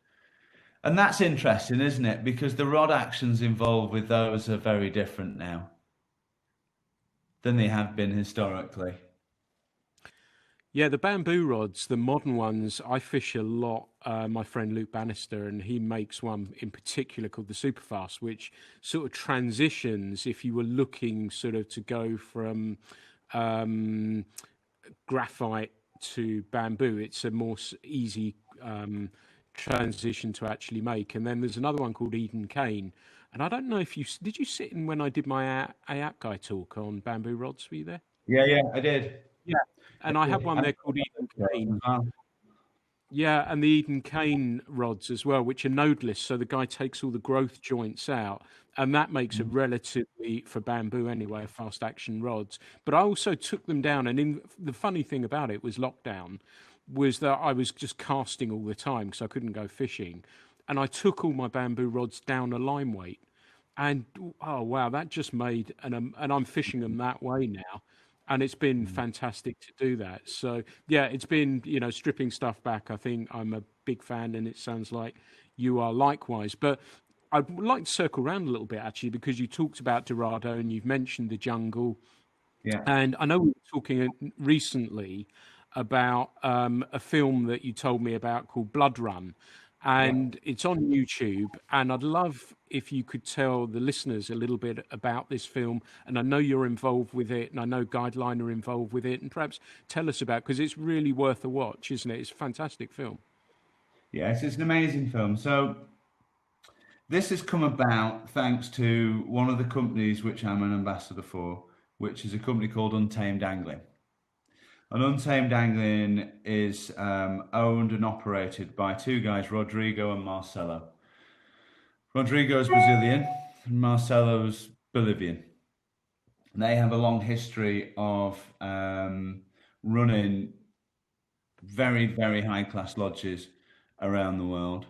and that's interesting, isn't it? Because the rod actions involved with those are very different now than they have been historically. Yeah, the bamboo rods, the modern ones, I fish a lot. My friend Luke Bannister, and he makes one in particular called the Superfast, which sort of transitions if you were looking sort of to go from um, graphite to bamboo. It's a more easy transition to actually make. And then there's another one called Eden Cane. And I don't know if did you sit in when I did my AAP guy talk on bamboo rods? Were you there? Yeah, yeah, I did. Yeah. And I have one I there called Eden Cane. as well. Yeah, and the Eden Cane rods as well, which are nodeless. So the guy takes all the growth joints out, and that makes a relatively, for bamboo anyway, a fast action rods. But I also took them down, and the funny thing about it was lockdown, was that I was just casting all the time because I couldn't go fishing, and I took all my bamboo rods down a line weight, and oh wow, that just made and I'm fishing them that way now, and it's been fantastic to do that. So yeah, it's been stripping stuff back. I think I'm a big fan, and it sounds like you are likewise. But I'd like to circle around a little bit actually, because you talked about Dorado and you've mentioned the jungle, Yeah, and I know we were talking recently about a film that you told me about called Blood Run, yeah. and it's on YouTube. And I'd love if you could tell the listeners a little bit about this film. And I know you're involved with it, and I know Guideline are involved with it, and perhaps tell us about, because it's really worth a watch, isn't it? It's a fantastic film. Yes, it's an amazing film. So this has come about thanks to one of the companies which I'm an ambassador for, which is a company called Untamed Angling. And Untamed Angling is owned and operated by two guys, Rodrigo and Marcelo. Rodrigo is Brazilian, and Marcelo's Bolivian. They have a long history of running very, very high class lodges around the world.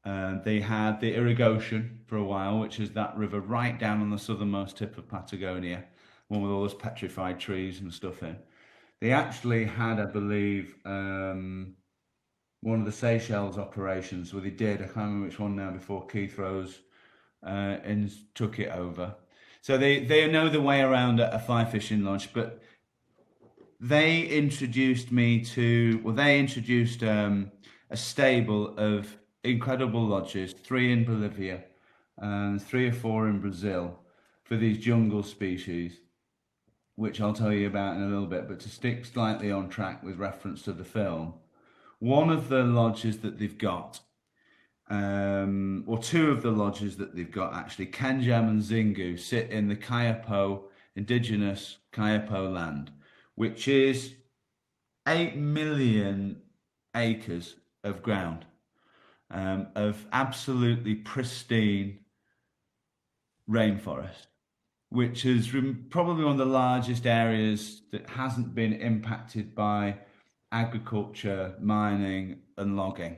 They had the Irrigation for a while, which is that river right down on the southernmost tip of Patagonia, one with all those petrified trees and stuff in. They actually had, I believe, one of the Seychelles operations where they did, I can't remember which one now, before Keith Rose and took it over. So they know the way around a fly fishing lodge, but they introduced me to, well, they introduced a stable of incredible lodges, 3 in Bolivia and 3 or 4 in Brazil for these jungle species, which I'll tell you about in a little bit. But to stick slightly on track with reference to the film, one of the lodges that they've got, or 2 of the lodges that they've got actually, Kanjam and Zingu, sit in the Kayapo, indigenous Kayapo land, which is 8 million acres of ground, of absolutely pristine rainforest, which is probably one of the largest areas that hasn't been impacted by agriculture, mining, and logging.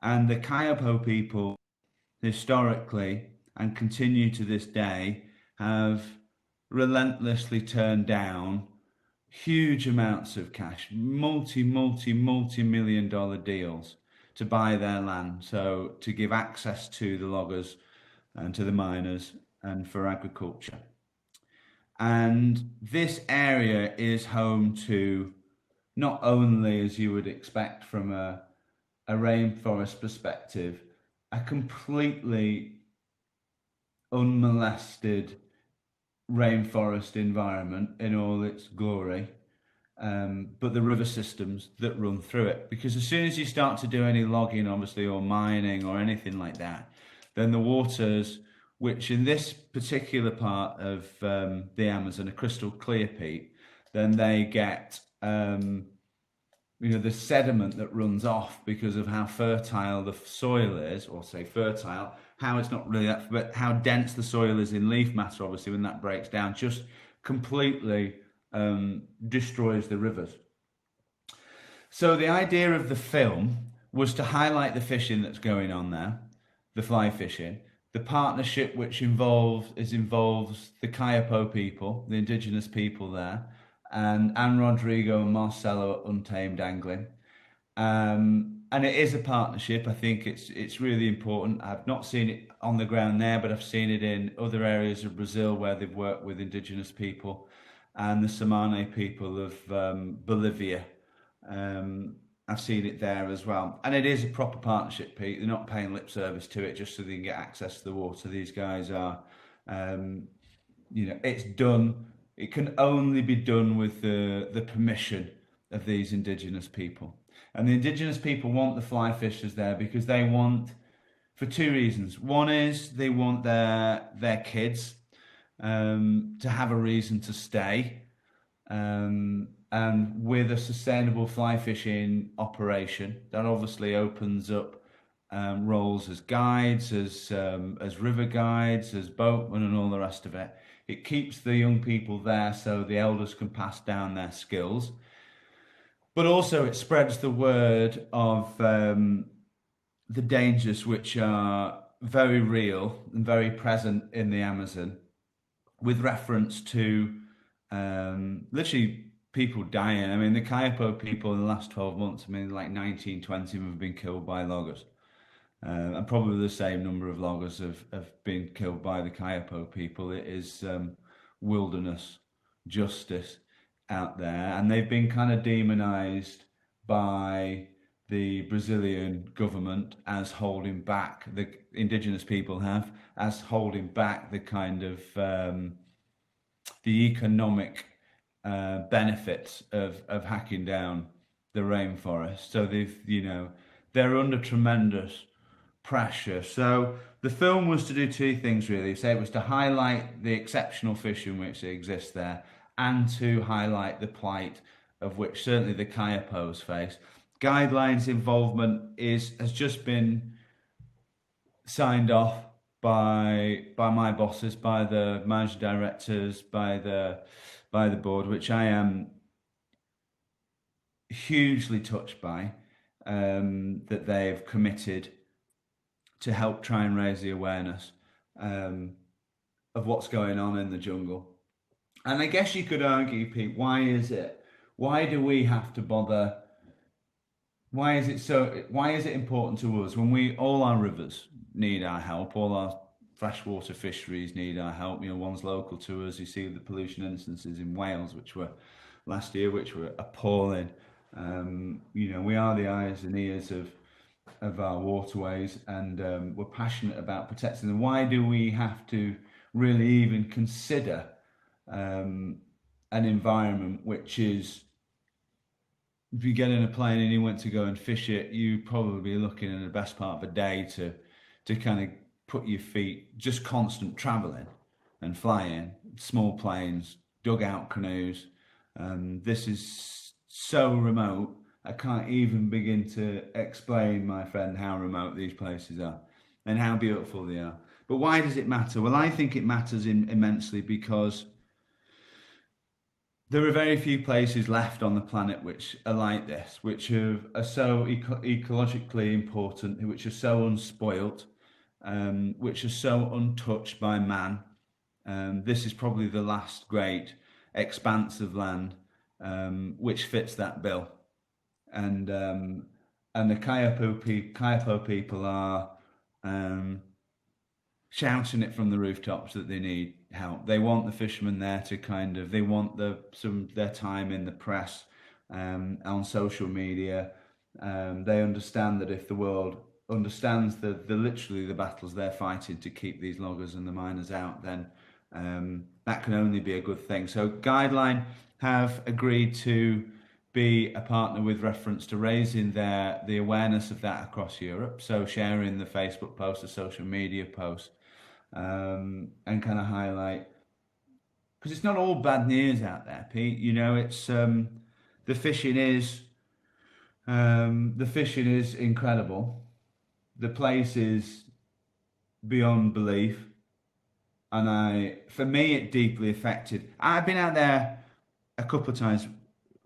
And the Kayapo people, historically, and continue to this day, have relentlessly turned down huge amounts of cash, multi-million dollar deals to buy their land. So to give access to the loggers and to the miners and for agriculture. And this area is home to, not only, as you would expect from a rainforest perspective, a completely unmolested rainforest environment in all its glory, but the river systems that run through it. Because as soon as you start to do any logging, obviously, or mining or anything like that, then the waters, which in this particular part of the Amazon are crystal clear, Pete, then they get the sediment that runs off because of how fertile the soil is, or say fertile, how it's not really that, but how dense the soil is in leaf matter, obviously, when that breaks down, just completely destroys the rivers. So the idea of the film was to highlight the fishing that's going on there, the fly fishing, the partnership which involves the Kayapo people, the indigenous people there, and Rodrigo and Marcelo at Untamed Angling. And it is a partnership. I think it's really important. I've not seen it on the ground there, but I've seen it in other areas of Brazil where they've worked with indigenous people and the Samane people of Bolivia. I've seen it there as well. And it is a proper partnership, Pete. They're not paying lip service to it just so they can get access to the water. These guys are, it's done. It can only be done with the permission of these indigenous people. And the indigenous people want the fly fishers there because they want, for two reasons. One is they want their kids to have a reason to stay. And with a sustainable fly fishing operation, that obviously opens up roles as guides, as river guides, as boatmen, and all the rest of it. It keeps the young people there so the elders can pass down their skills. But also it spreads the word of the dangers which are very real and very present in the Amazon, with reference to literally people dying. I mean, the Kayapo people in the last 12 months, like 19, 20 of them have been killed by loggers. And probably the same number of loggers have been killed by the Kayapo people. It is wilderness justice out there. And they've been kind of demonized by the Brazilian government as holding back, the indigenous people have, as holding back the kind of the economic benefits of hacking down the rainforest. So they're under tremendous pressure. So the film was to do two things really. So it was to highlight the exceptional fishing which exists there, and to highlight the plight of which certainly the Kayapos face. Guideline's involvement has just been signed off by my bosses, by the managing directors, by the board, which I am hugely touched by, that they've committed to help try and raise the awareness of what's going on in the jungle. And I guess you could argue, Pete, why do we have to bother? Why is it important to us when all our rivers need our help, all our freshwater fisheries need our help? One's local to us. You see the pollution instances in Wales, which were last year, which were appalling. We are the eyes and ears of our waterways, and we're passionate about protecting them. Why do we have to really even consider an environment which is, if you get in a plane and you went to go and fish it, you probably be looking in the best part of a day to kind of put your feet, just constant traveling and flying, small planes, dugout canoes. This is so remote. I can't even begin to explain, my friend, how remote these places are and how beautiful they are. But why does it matter? Well, I think it matters immensely because there are very few places left on the planet which are like this, which are so ecologically important, which are so unspoilt, which are so untouched by man. This is probably the last great expanse of land which fits that bill. And the Kayapo people are shouting it from the rooftops that they need help. They want the fishermen there to they want their time in the press, on social media. They understand that if the world understands literally the battles they're fighting to keep these loggers and the miners out, then that can only be a good thing. So Guideline have agreed to be a partner with reference to raising the awareness of that across Europe. So sharing the Facebook posts, the social media posts, and kind of highlight, because it's not all bad news out there, Pete. You know, it's the fishing is incredible. The place is beyond belief, and for me, it deeply affected. I've been out there a couple of times,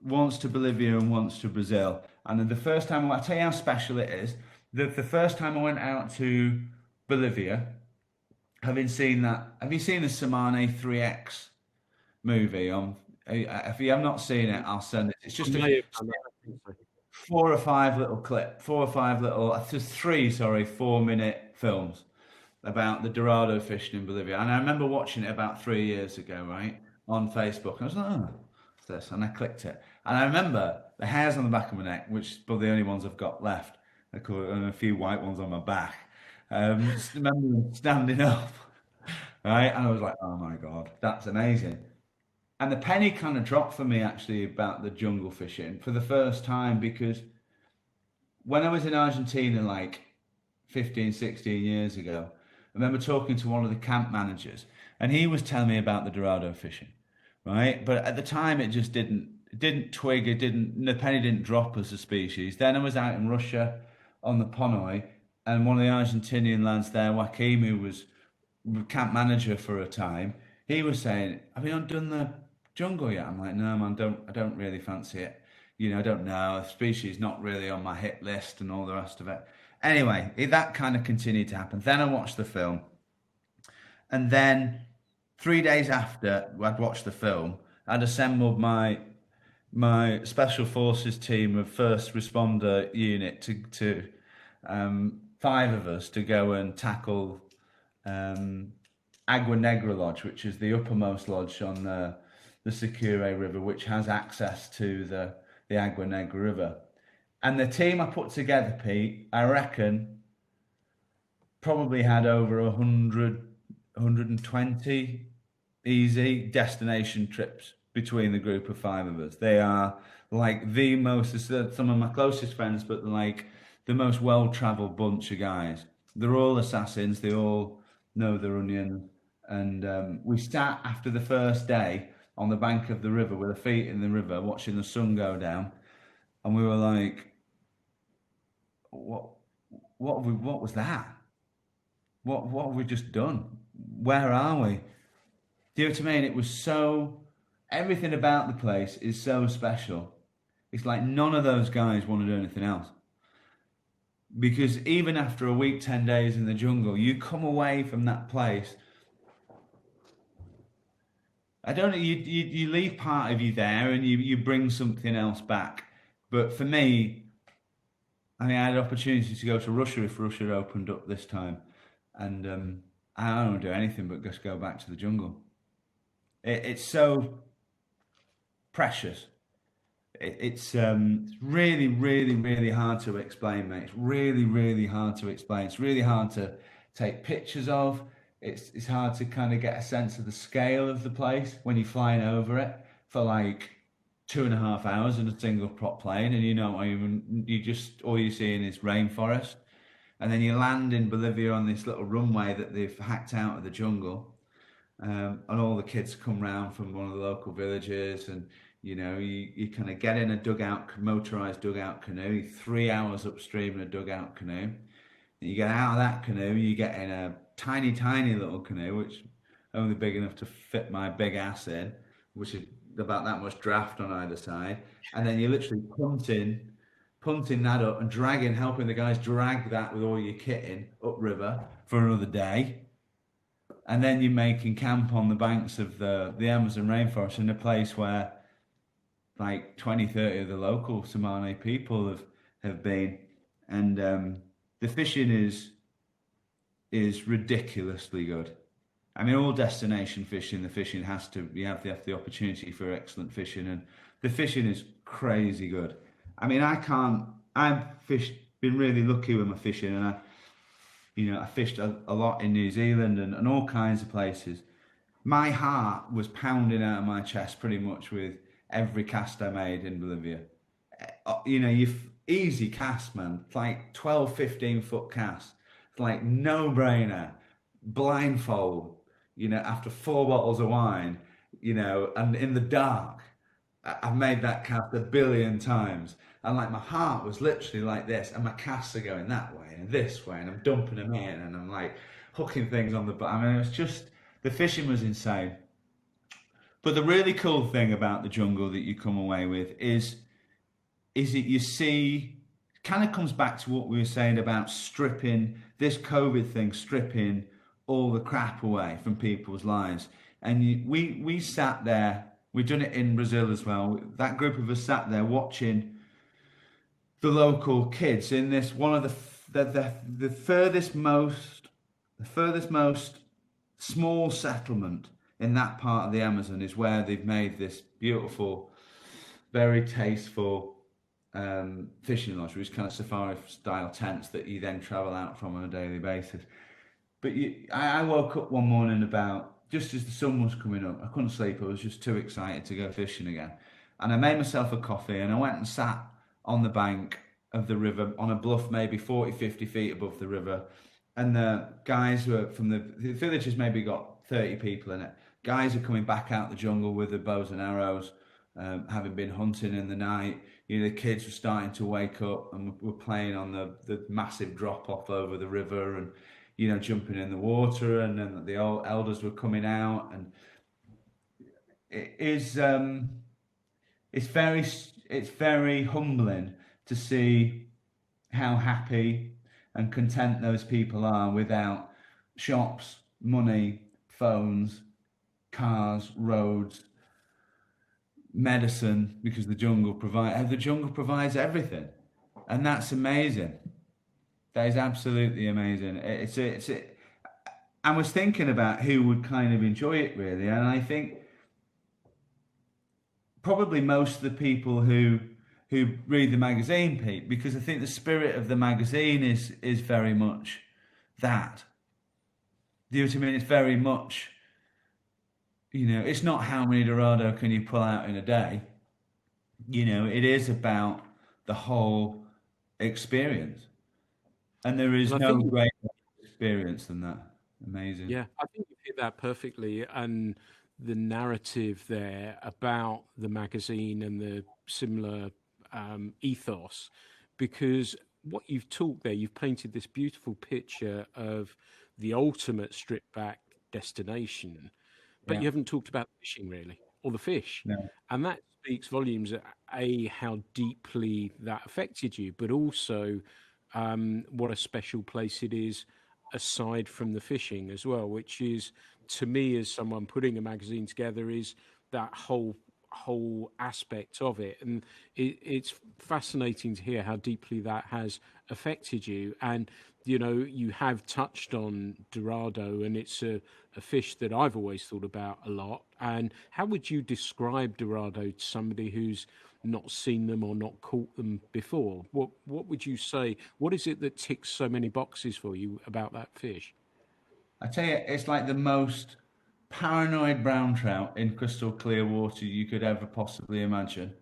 once to Bolivia and once to Brazil. And the first time, I'll tell you how special it is. The first time I went out to Bolivia, having seen that, have you seen the Samane 3X movie? If you have not seen it, I'll send it. It's just four or five little 4-minute films about the dorado fishing in Bolivia. And I remember watching it about 3 years ago, right, on Facebook. And I was like, oh, what's this? And I clicked it. And I remember the hairs on the back of my neck, which are the only ones I've got left, and a few white ones on my back. I remember them standing up, right? And I was like, oh my God, that's amazing. And the penny kind of dropped for me actually about the jungle fishing for the first time, because when I was in Argentina like 15, 16 years ago, I remember talking to one of the camp managers, and he was telling me about the dorado fishing, right? But at the time, it just didn't twig, the penny didn't drop as a species. Then I was out in Russia on the Ponoy, and one of the Argentinian lads there, Joaquim, who was camp manager for a time, he was saying, have you not done the jungle yet? I'm like, no, man, I don't really fancy it. You know, I don't know. The species not really on my hit list and all the rest of it. Anyway, that kind of continued to happen. Then I watched the film. And then 3 days after I'd watched the film, I'd assembled my special forces team of first responder unit to 5 of us to go and tackle Agua Negra Lodge, which is the uppermost lodge on the Sicure River, which has access to the Agua Negra River. And the team I put together, Pete, I reckon probably had over 120 easy destination trips between the group of 5 of us. They are like some of my closest friends, but like the most well-traveled bunch of guys. They're all assassins. They all know their onion. And we sat after the first day on the bank of the river with our feet in the river, watching the sun go down. And we were like, what was that? What have we just done? Where are we? Do you know what I mean? It was everything about the place is so special. It's like none of those guys want to do anything else. Because even after a week, 10 days in the jungle, you come away from that place. I don't know, you leave part of you there and you bring something else back. But for me, I mean, I had opportunities to go to Russia if Russia opened up this time. And I don't do anything but just go back to the jungle. It's so precious. It's really, really, really hard to explain, mate. It's really, really hard to explain. It's really hard to take pictures of. It's hard to kind of get a sense of the scale of the place when you're flying over it for like 2.5 hours in a single prop plane, and all you're seeing is rainforest. And then you land in Bolivia on this little runway that they've hacked out of the jungle. And all the kids come round from one of the local villages, and you kind of get in a motorized dugout canoe, 3 hours upstream in a dugout canoe. And you get out of that canoe, you get in a tiny, tiny little canoe, which only big enough to fit my big ass in, which is about that much draft on either side. And then you're literally punting that up and helping the guys drag that with all your kit in upriver for another day. And then you're making camp on the banks of the Amazon rainforest in a place where like 20, 30 of the local Somali people have been. And the fishing is ridiculously good. I mean, all destination fishing, you have the opportunity for excellent fishing, and the fishing is crazy good. I mean, I've been really lucky with my fishing, and I fished a lot in New Zealand and all kinds of places. my heart was pounding out of my chest pretty much with every cast I made in Bolivia. You know, easy cast, man. It's like 12, 15 foot cast. It's like no brainer. Blindfold, you know, after 4 bottles of wine, you know, and in the dark. I've made that cast a billion times. And like my heart was literally like this, and my casts are going that way and this way, and I'm dumping them in, and I'm like hooking things on the butt. I mean, it was just, the fishing was insane. But the really cool thing about the jungle that you come away with is that you see, kind of comes back to what we were saying about stripping this COVID thing, stripping all the crap away from people's lives. And we sat there. We've done it in Brazil as well. That group of us sat there watching the local kids in this one of the furthest most small settlement in that part of the Amazon is where they've made this beautiful, very tasteful fishing lodge, which is kind of safari style tents that you then travel out from on a daily basis. But I woke up one morning about just as the sun was coming up. I couldn't sleep. I was just too excited to go fishing again. And I made myself a coffee and I went and sat on the bank of the river on a bluff maybe 40, 50 feet above the river. And the guys were from the village has maybe got 30 people in it. Guys are coming back out the jungle with their bows and arrows, having been hunting in the night. You know, the kids were starting to wake up and were playing on the massive drop off over the river and, you know, jumping in the water. And then the old elders were coming out. And it is, it's very humbling to see how happy and content those people are without shops, money, phones, cars, roads, medicine, because the jungle provides everything, and that's amazing. That is absolutely amazing. I was thinking about who would kind of enjoy it really, and I think probably most of the people who read the magazine, Pete, because I think the spirit of the magazine is very much that. Do you know what I mean? It's very much, you know, it's not how many dorado can you pull out in a day. You know, it is about the whole experience. And there is And I no think, greater experience than that. Amazing. yeah, I think you hit that perfectly. And the narrative there about the magazine and the similar ethos, because what you've talked there, you've painted this beautiful picture of the ultimate stripped back destination, but Yeah. you haven't talked about fishing really, or the fish. No. And that speaks volumes, A, how deeply that affected you, but also what a special place it is aside from the fishing as well, which is, to me, as someone putting a magazine together, is that whole aspect of it. And it's fascinating to hear how deeply that has affected you. And you know, you have touched on dorado, and it's a fish that I've always thought about a lot. And how would you describe dorado to somebody who's not seen them or not caught them before? What would you say? What is it that ticks so many boxes for you about that fish? I tell you, it's like the most paranoid brown trout in crystal clear water you could ever possibly imagine,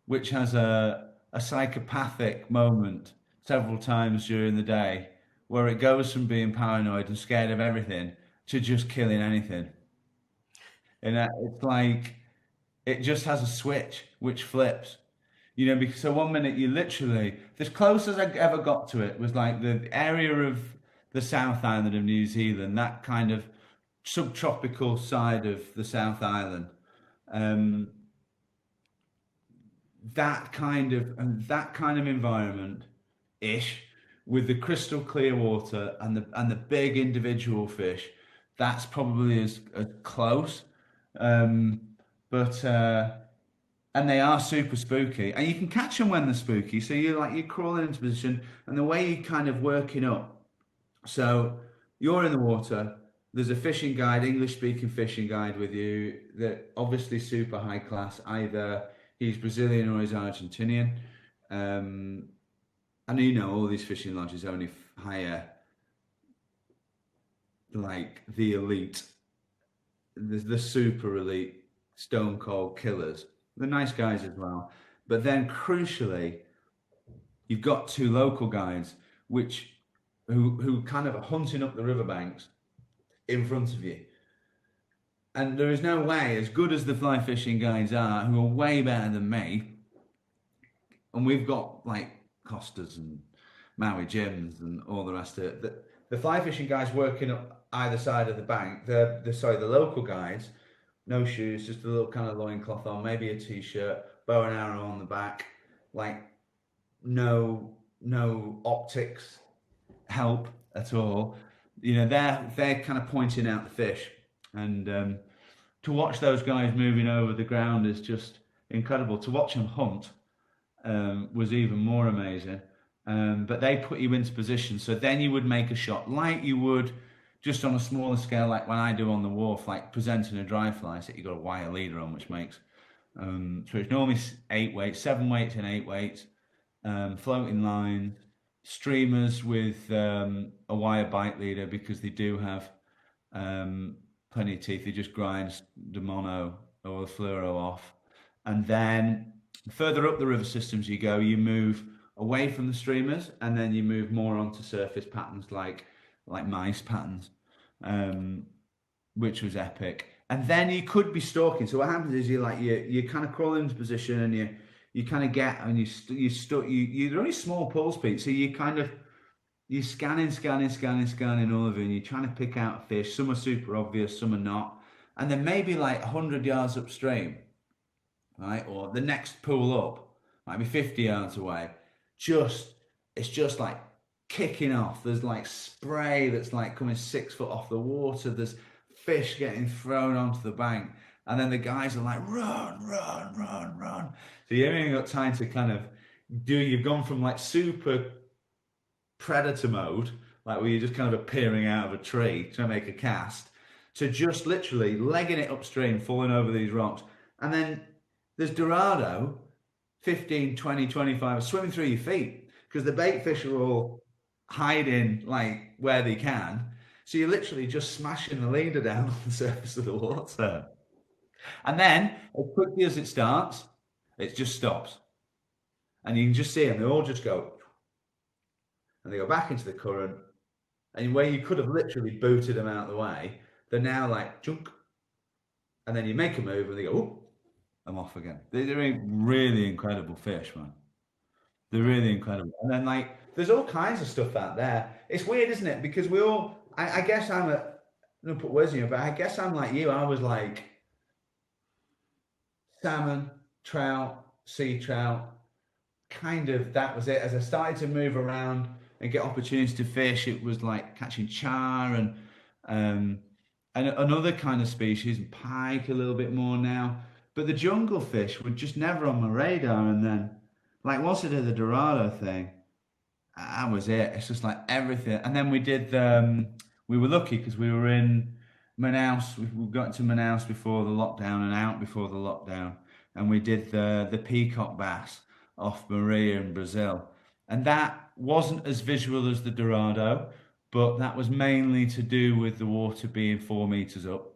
which has a psychopathic moment several times during the day where it goes from being paranoid and scared of everything to just killing anything. And it's like it just has a switch which flips. You know, because so one minute you literally, as close as I ever got to it was like the area of the South Island of New Zealand, that kind of subtropical side of the South Island. Um, that kind of environment ish with the crystal clear water and the big individual fish, that's probably as close. Um, but and they are super spooky, and you can catch them when they're spooky. So you're crawling into position, and the way you kind of working up. So you're in the water. There's a fishing guide, English speaking fishing guide with you. That obviously super high class. Either he's Brazilian or he's Argentinian. And you know all these fishing lodges only hire like the elite. there's the super elite stone cold killers. They're nice guys as well. But then crucially, you've got two local guides which who kind of are hunting up the riverbanks in front of you. And there is no way, as good as the fly fishing guides are, who are way better than me, and we've got like Costas and Maui Jims and all the rest of it. The fly fishing guys working up either side of the bank, the local guides, no shoes, just a little kind of loincloth on, maybe a t-shirt, bow and arrow on the back, like no optics help at all. You know, they're kind of pointing out the fish, and to watch those guys moving over the ground is just incredible. To watch them hunt was even more amazing. But they put you into position, so then you would make a shot like you would just on a smaller scale, like when I do on the wharf, like presenting a dry fly. So you got a wire leader on, which makes so it's normally 8 weights, 7 weights and 8 weights, floating lines, streamers with a wire bite leader because they do have plenty of teeth. They just grinds the mono or the fluoro off, and then further up the river systems you go, you move away from the streamers, and then you move more onto surface patterns like mice patterns, which was epic. And then you could be stalking. So what happens is you kind of crawl into position, and you kind of get, and you're only small pulse peaks, so you're scanning all of it, and you're trying to pick out a fish. Some are super obvious, some are not, and then maybe like 100 yards upstream, right, or the next pool up might be 50 yards away. It's just like kicking off. There's like spray that's like coming 6 foot off the water. There's fish getting thrown onto the bank, and then the guys are like, run. So you haven't even got time to kind of you've gone from like super predator mode, like where you're just kind of appearing out of a tree to make a cast, to just literally legging it upstream, falling over these rocks. And then there's dorado 15, 20, 25 swimming through your feet because the bait fish are all hiding like where they can. So you're literally just smashing the leader down on the surface of the water. And then, as quickly as it starts, it just stops. And you can just see them, they all just go, and they go back into the current. And where you could have literally booted them out of the way, they're now like, junk. And then you make a move and they go, oh, I'm off again. They're really incredible fish, man. They're really incredible. And then like, there's all kinds of stuff out there. It's weird, isn't it? Because we all, I guess I'm I don't put words in you, but I guess I'm like you. I was like salmon, trout, sea trout, kind of, that was it. As I started to move around and get opportunities to fish, it was like catching char and another kind of species, pike a little bit more now. But the jungle fish were just never on my radar. And then, like, once I did the dorado thing, that was it. It's just like everything. And then we did, we were lucky because we were in Manaus. We got to Manaus before the lockdown and out before the lockdown. And we did the peacock bass off Maria in Brazil. And that wasn't as visual as the dorado, but that was mainly to do with the water being 4 meters up.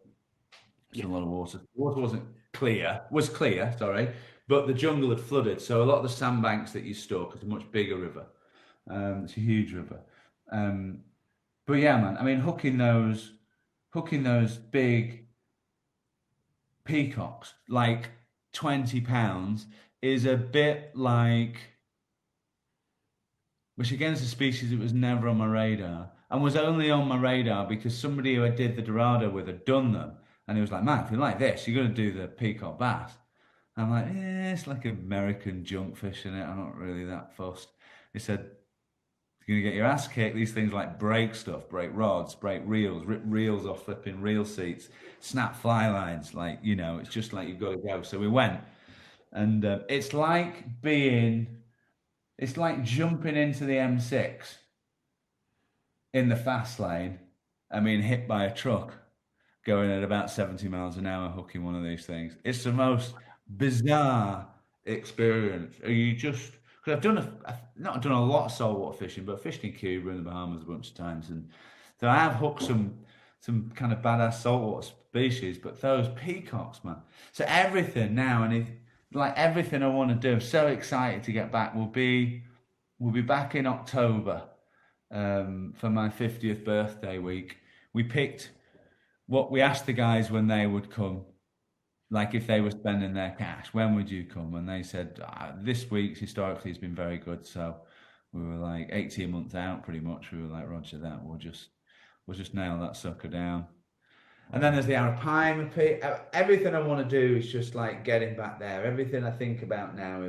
It's a lot of water. The water was clear, sorry, but the jungle had flooded. So a lot of the sandbanks that you stalk, it's a much bigger river. It's a huge river. But yeah, man, I mean, hooking those big peacocks, like 20 pounds, is a bit like, which again is a species that was never on my radar and was only on my radar because somebody who I did the dorado with had done them. And he was like, man, if you like this, you're going to do the peacock bass. And I'm like, it's like American junk fish in it. I'm not really that fussed. He said, you're going to get your ass kicked. These things like break stuff, break rods, break reels, rip reels off flipping reel seats, snap fly lines. Like, you know, it's just like you've got to go. So we went. And it's like jumping into the M6 in the fast lane. I mean, hit by a truck going at about 70 miles an hour, hooking one of these things. It's the most bizarre experience. You just, because I've not done a lot of saltwater fishing, but I've fished in Cuba and the Bahamas a bunch of times, and so I have hooked some some kind of badass saltwater species, but those peacocks, man. So everything now, and like everything I want to do, I'm so excited to get back. We'll be back in October for my 50th birthday week. We picked what we asked the guys when they would come, like if they were spending their cash, when would you come? And they said, this week's historically has been very good. So we were like 18 months out pretty much. We were like, Roger that, we'll just nail that sucker down. And then there's the Alpine. Everything I want to do is just like getting back there. Everything I think about now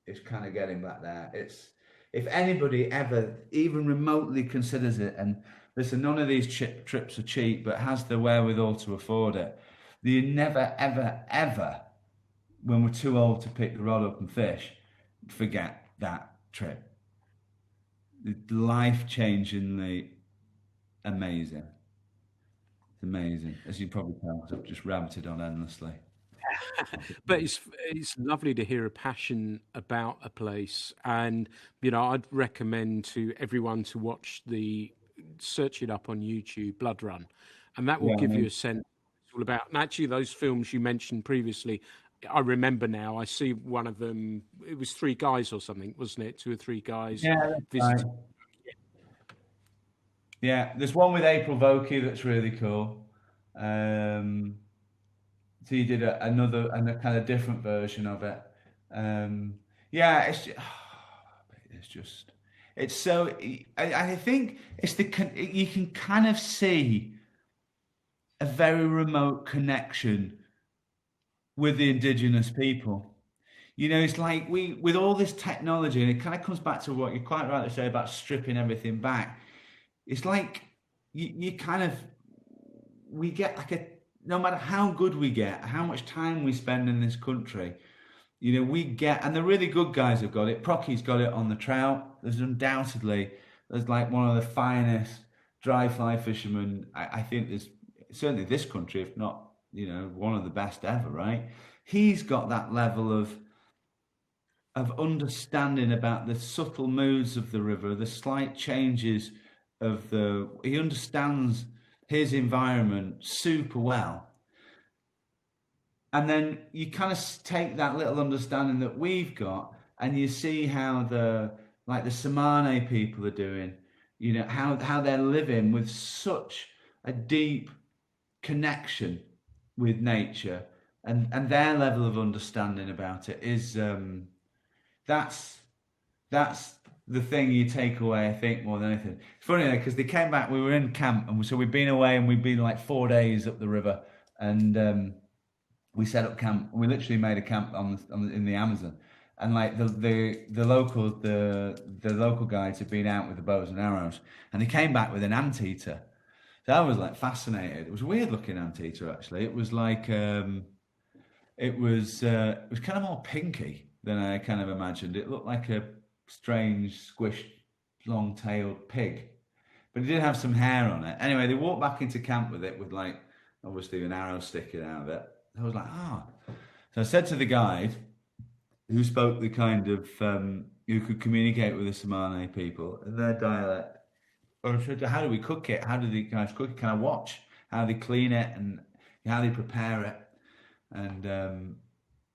is kind of getting back there. It's if anybody ever even remotely considers it, and listen, none of these trips are cheap, but has the wherewithal to afford it. You never, ever, ever, when we're too old to pick the rod up and fish, forget that trip. It's life-changingly amazing. It's amazing, as you probably tell. I've just rabbited on endlessly. But it's lovely to hear a passion about a place, and I'd recommend to everyone to search it up on YouTube, Blood Run, and that will Yeah, I give you mean, a sense all about. And actually, those films you mentioned previously, I remember now. I see one of them. It was three guys or something, wasn't it? Two or three guys yeah, that's right. visiting. Yeah, there's one with April Vokey that's really cool. Um, so you did another and a kind of different version of it. Um, yeah, it's just, it's so. I think it's you can kind of see a very remote connection with the indigenous people. It's like we, with all this technology, and it kind of comes back to what you're quite right to say about stripping everything back. It's like you kind of, we get like no matter how good we get, how much time we spend in this country, we get, and the really good guys have got it. Procky's got it on the trout. There's like one of the finest dry fly fishermen. I think there's certainly this country, if not, one of the best ever, right? He's got that level of understanding about the subtle moods of the river, the slight changes he understands his environment super well. And then you kind of take that little understanding that we've got, and you see how the Samane people are doing, how they're living with such a deep connection with nature, and their level of understanding about it is that's the thing you take away, I think, more than anything. It's funny because they came back. We were in camp, and so we'd been away, and we'd been like 4 days up the river, and we set up camp. We literally made a camp in the Amazon, and like the local guides had been out with the bows and arrows, and they came back with an anteater. So I was like fascinated. It was a weird looking anteater actually. It was like it was kind of more pinky than I kind of imagined. It looked like a strange, squished, long-tailed pig, but it did have some hair on it. Anyway, they walked back into camp with it, with like obviously an arrow sticking out of it. I was like, So I said to the guide, who spoke the kind of who could communicate with the Samane people in their dialect, I said, how do we cook it? How do the guys cook it? Can I watch how they clean it and how they prepare it? And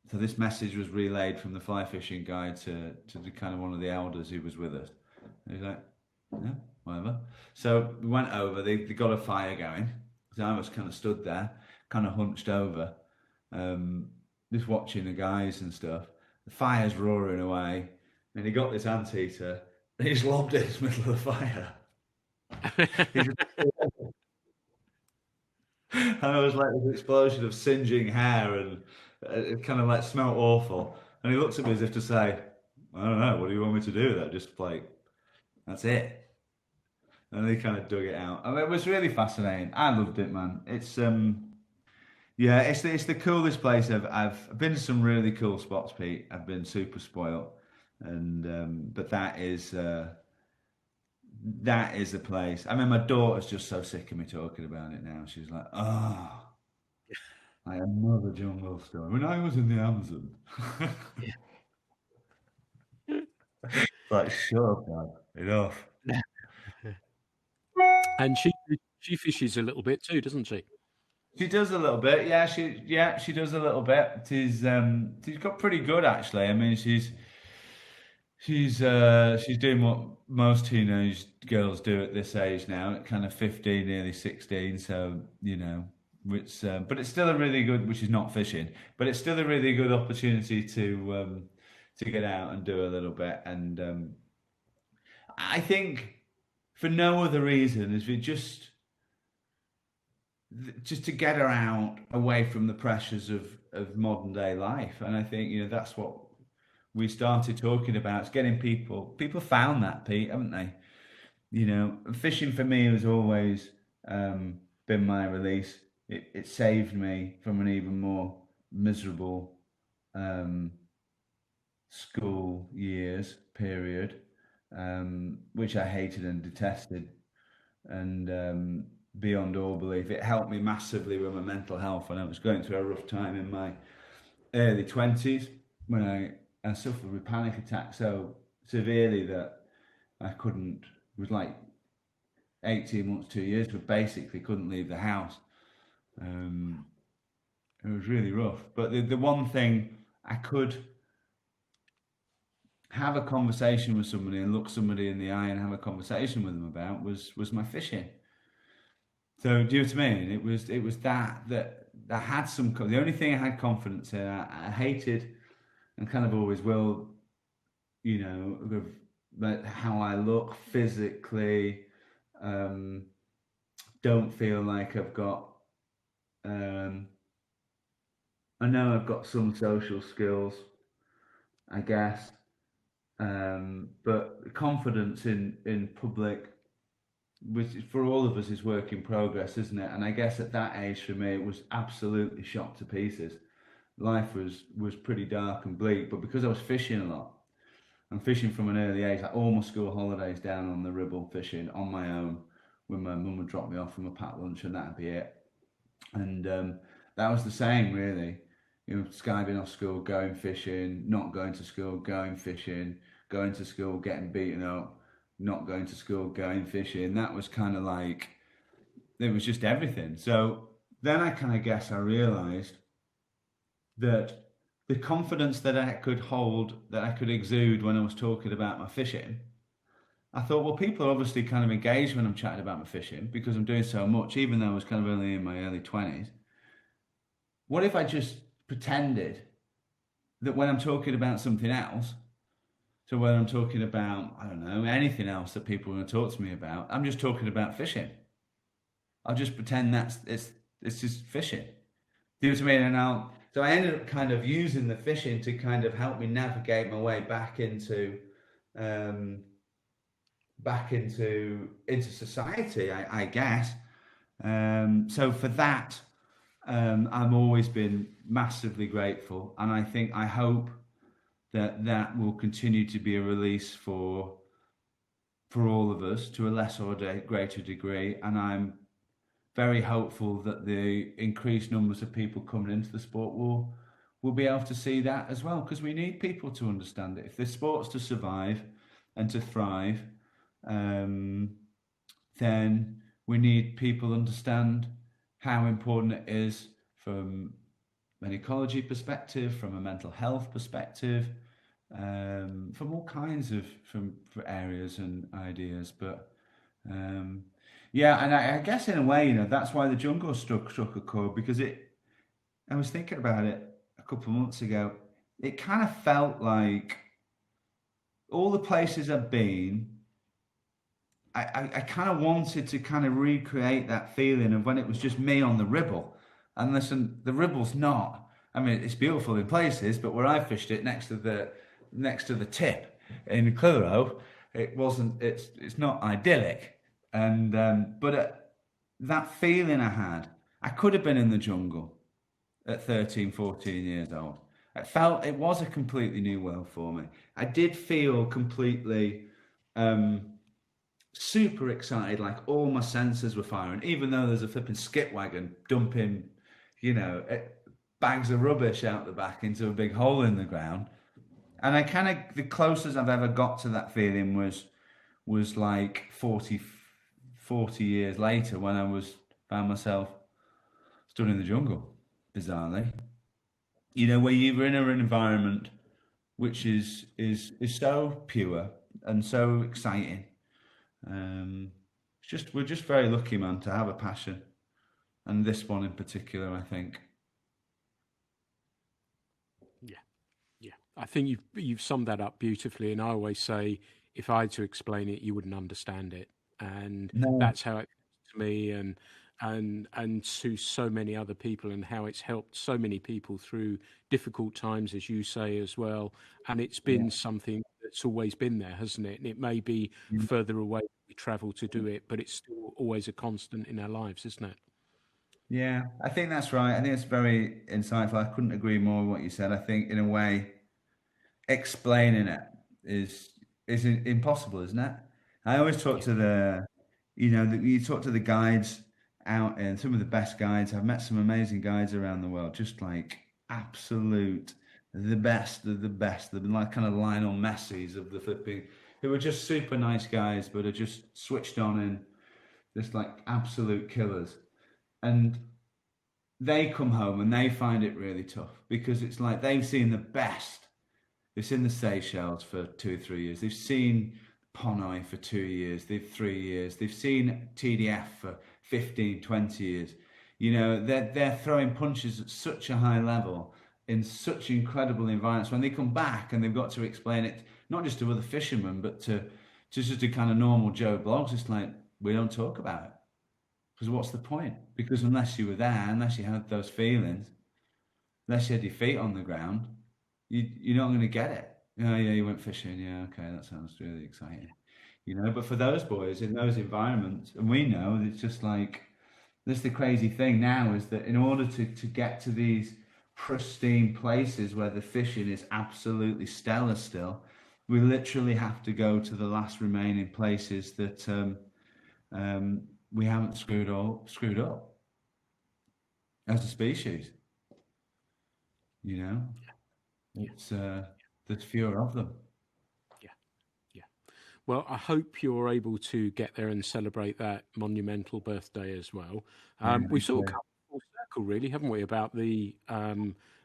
so this message was relayed from the fly fishing guide to the kind of one of the elders who was with us. And he's like, yeah, whatever. So we went over, they got a fire going. So I was kind of stood there, kind of hunched over, just watching the guys and stuff. The fire's roaring away, and he got this anteater, and he just lobbed it in the middle of the fire. And I was like this explosion of singeing hair, and it kind of like smelled awful. And he looked at me as if to say, I don't know, what do you want me to do with that? Just like, that's it. And they kind of dug it out. I mean, it was really fascinating. I loved it, man. It's yeah, it's the coolest place. I've been to some really cool spots, Pete. I've been super spoiled, and but that is the place. I mean, my daughter's just so sick of me talking about it now. She's like, oh, like another jungle story. When I was in the Amazon. Like, shut up, Dad. Enough. And She fishes a little bit too, doesn't she? She does a little bit. She does a little bit. She's got pretty good actually. I mean, she's doing what most teenage girls do at this age now, at kind of 15, nearly 16. So, which but it's still a really good, which is not fishing, but it's still a really good opportunity to get out and do a little bit. And I think for no other reason as we just to get her out away from the pressures of modern day life. And I think, that's what we started talking about. It's getting people found that, Pete, haven't they? Fishing for me has always been my release. It saved me from an even more miserable school years period, which I hated and detested. And beyond all belief, it helped me massively with my mental health when I was going through a rough time in my early 20s, when I suffered with panic attacks so severely that I couldn't, it was like 18 months, 2 years, but basically couldn't leave the house. It was really rough. But the one thing I could have a conversation with somebody and look somebody in the eye and have a conversation with them about was my fishing. So do you know what I mean? It was that I had the only thing I had confidence in. I hated and kind of always will, but how I look physically. Don't feel like I've got. I know I've got some social skills, I guess, but confidence in public, which for all of us is work in progress, isn't it? And I guess at that age for me, it was absolutely shot to pieces. Life was pretty dark and bleak, but because I was fishing a lot, and fishing from an early age, like all my school holidays down on the Ribble fishing on my own, when my mum would drop me off from a packed lunch, and that'd be it. And that was the same, really. Skiving off school, going fishing, not going to school, going fishing, going to school, getting beaten up, not going to school, going fishing. That was kind of like, it was just everything. So then I realised that the confidence that I could hold, that I could exude when I was talking about my fishing, I thought, well, people are obviously kind of engaged when I'm chatting about my fishing because I'm doing so much, even though I was kind of only in my early 20s. What if I just pretended that when I'm talking about something else, so when I'm talking about, I don't know, anything else that people want to talk to me about, I'm just talking about fishing. I'll just pretend it's just fishing. Do you know what I mean? So I ended up kind of using the fishing to kind of help me navigate my way back into society, I guess. So for that, I've always been massively grateful, and I hope that will continue to be a release for all of us to a lesser or greater degree. And I'm very hopeful that the increased numbers of people coming into the sport will be able to see that as well, because we need people to understand it. If the sport's to survive and to thrive, then we need people to understand how important it is from an ecology perspective, from a mental health perspective, from all kinds of for areas and ideas. But yeah, and I guess in a way, that's why the jungle struck a chord, because I was thinking about it a couple of months ago. It kind of felt like all the places I've been, I kind of wanted to kind of recreate that feeling of when it was just me on the Ribble. And listen, the Ribble's not. I mean, it's beautiful in places, but where I fished it next to the tip in Clitheroe, it wasn't. It's not idyllic. And but that feeling I could have been in the jungle at 13, 14 years old. It was a completely new world for me. I did feel completely super excited, like all my senses were firing, even though there's a flipping skip wagon dumping, bags of rubbish out the back into a big hole in the ground. And the closest I've ever got to that feeling was like 40 40 years later when found myself stood in the jungle, bizarrely. Where you're in an environment which is so pure and so exciting. We're just very lucky, man, to have a passion, and this one in particular, I think. Yeah, yeah. I think you've summed that up beautifully. And I always say, if I had to explain it, you wouldn't understand it. And No. that's how it to me, and to so many other people, and how it's helped so many people through difficult times, as you say as well. And it's Yeah. been something that's always been there, hasn't it? And it may be further away we travel to do it, but it's still always a constant in our lives, isn't it? Yeah, I think that's right. I think it's very insightful. I couldn't agree more with what you said. I think, in a way, explaining it is impossible, isn't it? I always talk Yeah. to you talk to the guides out, and some of the best guides. I've met some amazing guides around the world, just like absolute the best of the best, the like kind of Lionel Messi's of the flipping, who are just super nice guys, but are just switched on and just like absolute killers. And they come home and they find it really tough because it's like they've seen the best. They've seen the Seychelles for 2 or 3 years. They've seen Ponoi for 2 years. They've 3 years. They've seen TDF for 15, 20 years. They're throwing punches at such a high level in such incredible environments. When they come back and they've got to explain it not just to other fishermen, but to just a kind of normal Joe blogs, it's like we don't talk about it. Because what's the point? Because unless you were there, unless you had those feelings, unless you had your feet on the ground, you're not going to get it. Oh, yeah, you went fishing. Yeah, okay, that sounds really exciting. But for those boys in those environments, and we know it's just like, that's the crazy thing now is that in order to get to these pristine places where the fishing is absolutely stellar still, we literally have to go to the last remaining places that we haven't screwed up as a species. Yeah. It's there's fewer of them. Yeah. Yeah. Well, I hope you're able to get there and celebrate that monumental birthday as well. Yeah, We've sort of come full circle, really, haven't we, about the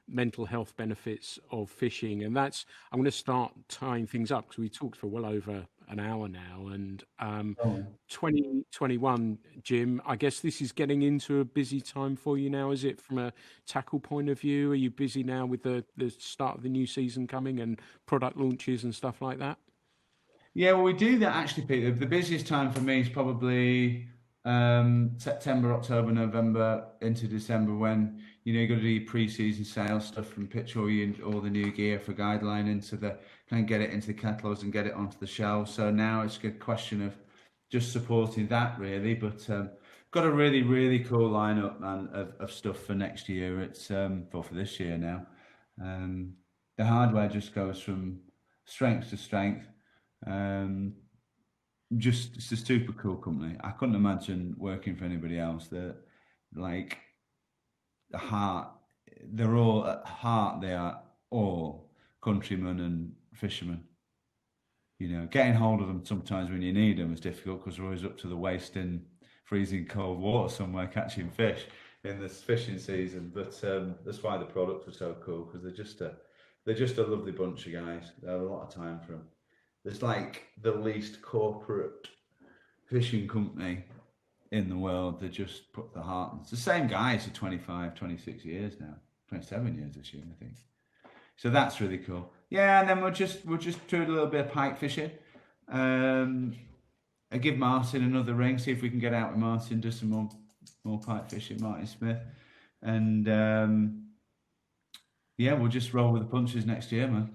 mental health benefits of fishing? And I'm going to start tying things up because we talked for well over an hour now. And oh, 2021, Jim, I guess this is getting into a busy time for you now, is it, from a tackle point of view? Are you busy now with the start of the new season coming and product launches and stuff like that? yeah, well, we do that actually, Peter. The busiest time for me is probably September, October, November into December when you got to do your pre-season sales stuff and pitch all the new gear for Guideline into the kind of get it into the catalogs and get it onto the shelves. So now it's a question of just supporting that really, but got a really really cool lineup, man, of stuff for next year. It's for this year now. Um, the hardware just goes from strength to strength. Um, just it's a super cool company. I couldn't imagine working for anybody else. That like the heart, they're all at heart. They are all countrymen and fishermen. Getting hold of them sometimes when you need them is difficult because we're always up to the waist in freezing cold water somewhere catching fish in this fishing season. But that's why the products are so cool because they're just a lovely bunch of guys. They have a lot of time for them. It's like the least corporate fishing company in the world. They just put the heart. It's the same guys for 25, 26 years now. 27 years this year, I think. So that's really cool. Yeah, and then we'll just do a little bit of pike fishing. I give Martin another ring, see if we can get out with Martin, do some more pike fishing, Martin Smith. And yeah, we'll just roll with the punches next year, man.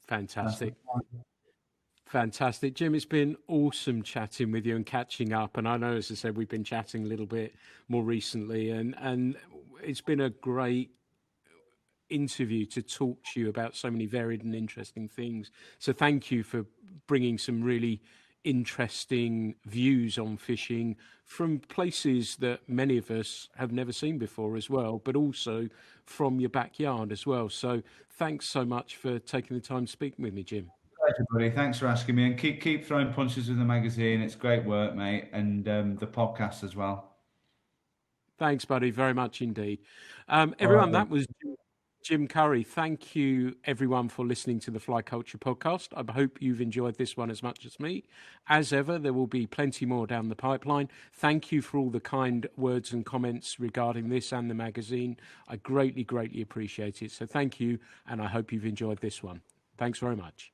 That's the Fantastic. plan. Fantastic. Jim, it's been awesome chatting with you and catching up. And I know, as I said, we've been chatting a little bit more recently, and it's been a great interview to talk to you about so many varied and interesting things. So thank you for bringing some really interesting views on fishing from places that many of us have never seen before as well, but also from your backyard as well. So thanks so much for taking the time to speak with me, Jim. pleasure, buddy. Thanks for asking me, and keep throwing punches with the magazine. It's great work, mate, and the podcast as well. Thanks, buddy, very much indeed. All right, Everyone, then. that was Jim Curry. Thank you, everyone, for listening to the Fly Culture podcast. I hope you've enjoyed this one as much as me. As ever, there will be plenty more down the pipeline. Thank you for all the kind words and comments regarding this and the magazine. I greatly, greatly appreciate it. So thank you, and I hope you've enjoyed this one. Thanks very much.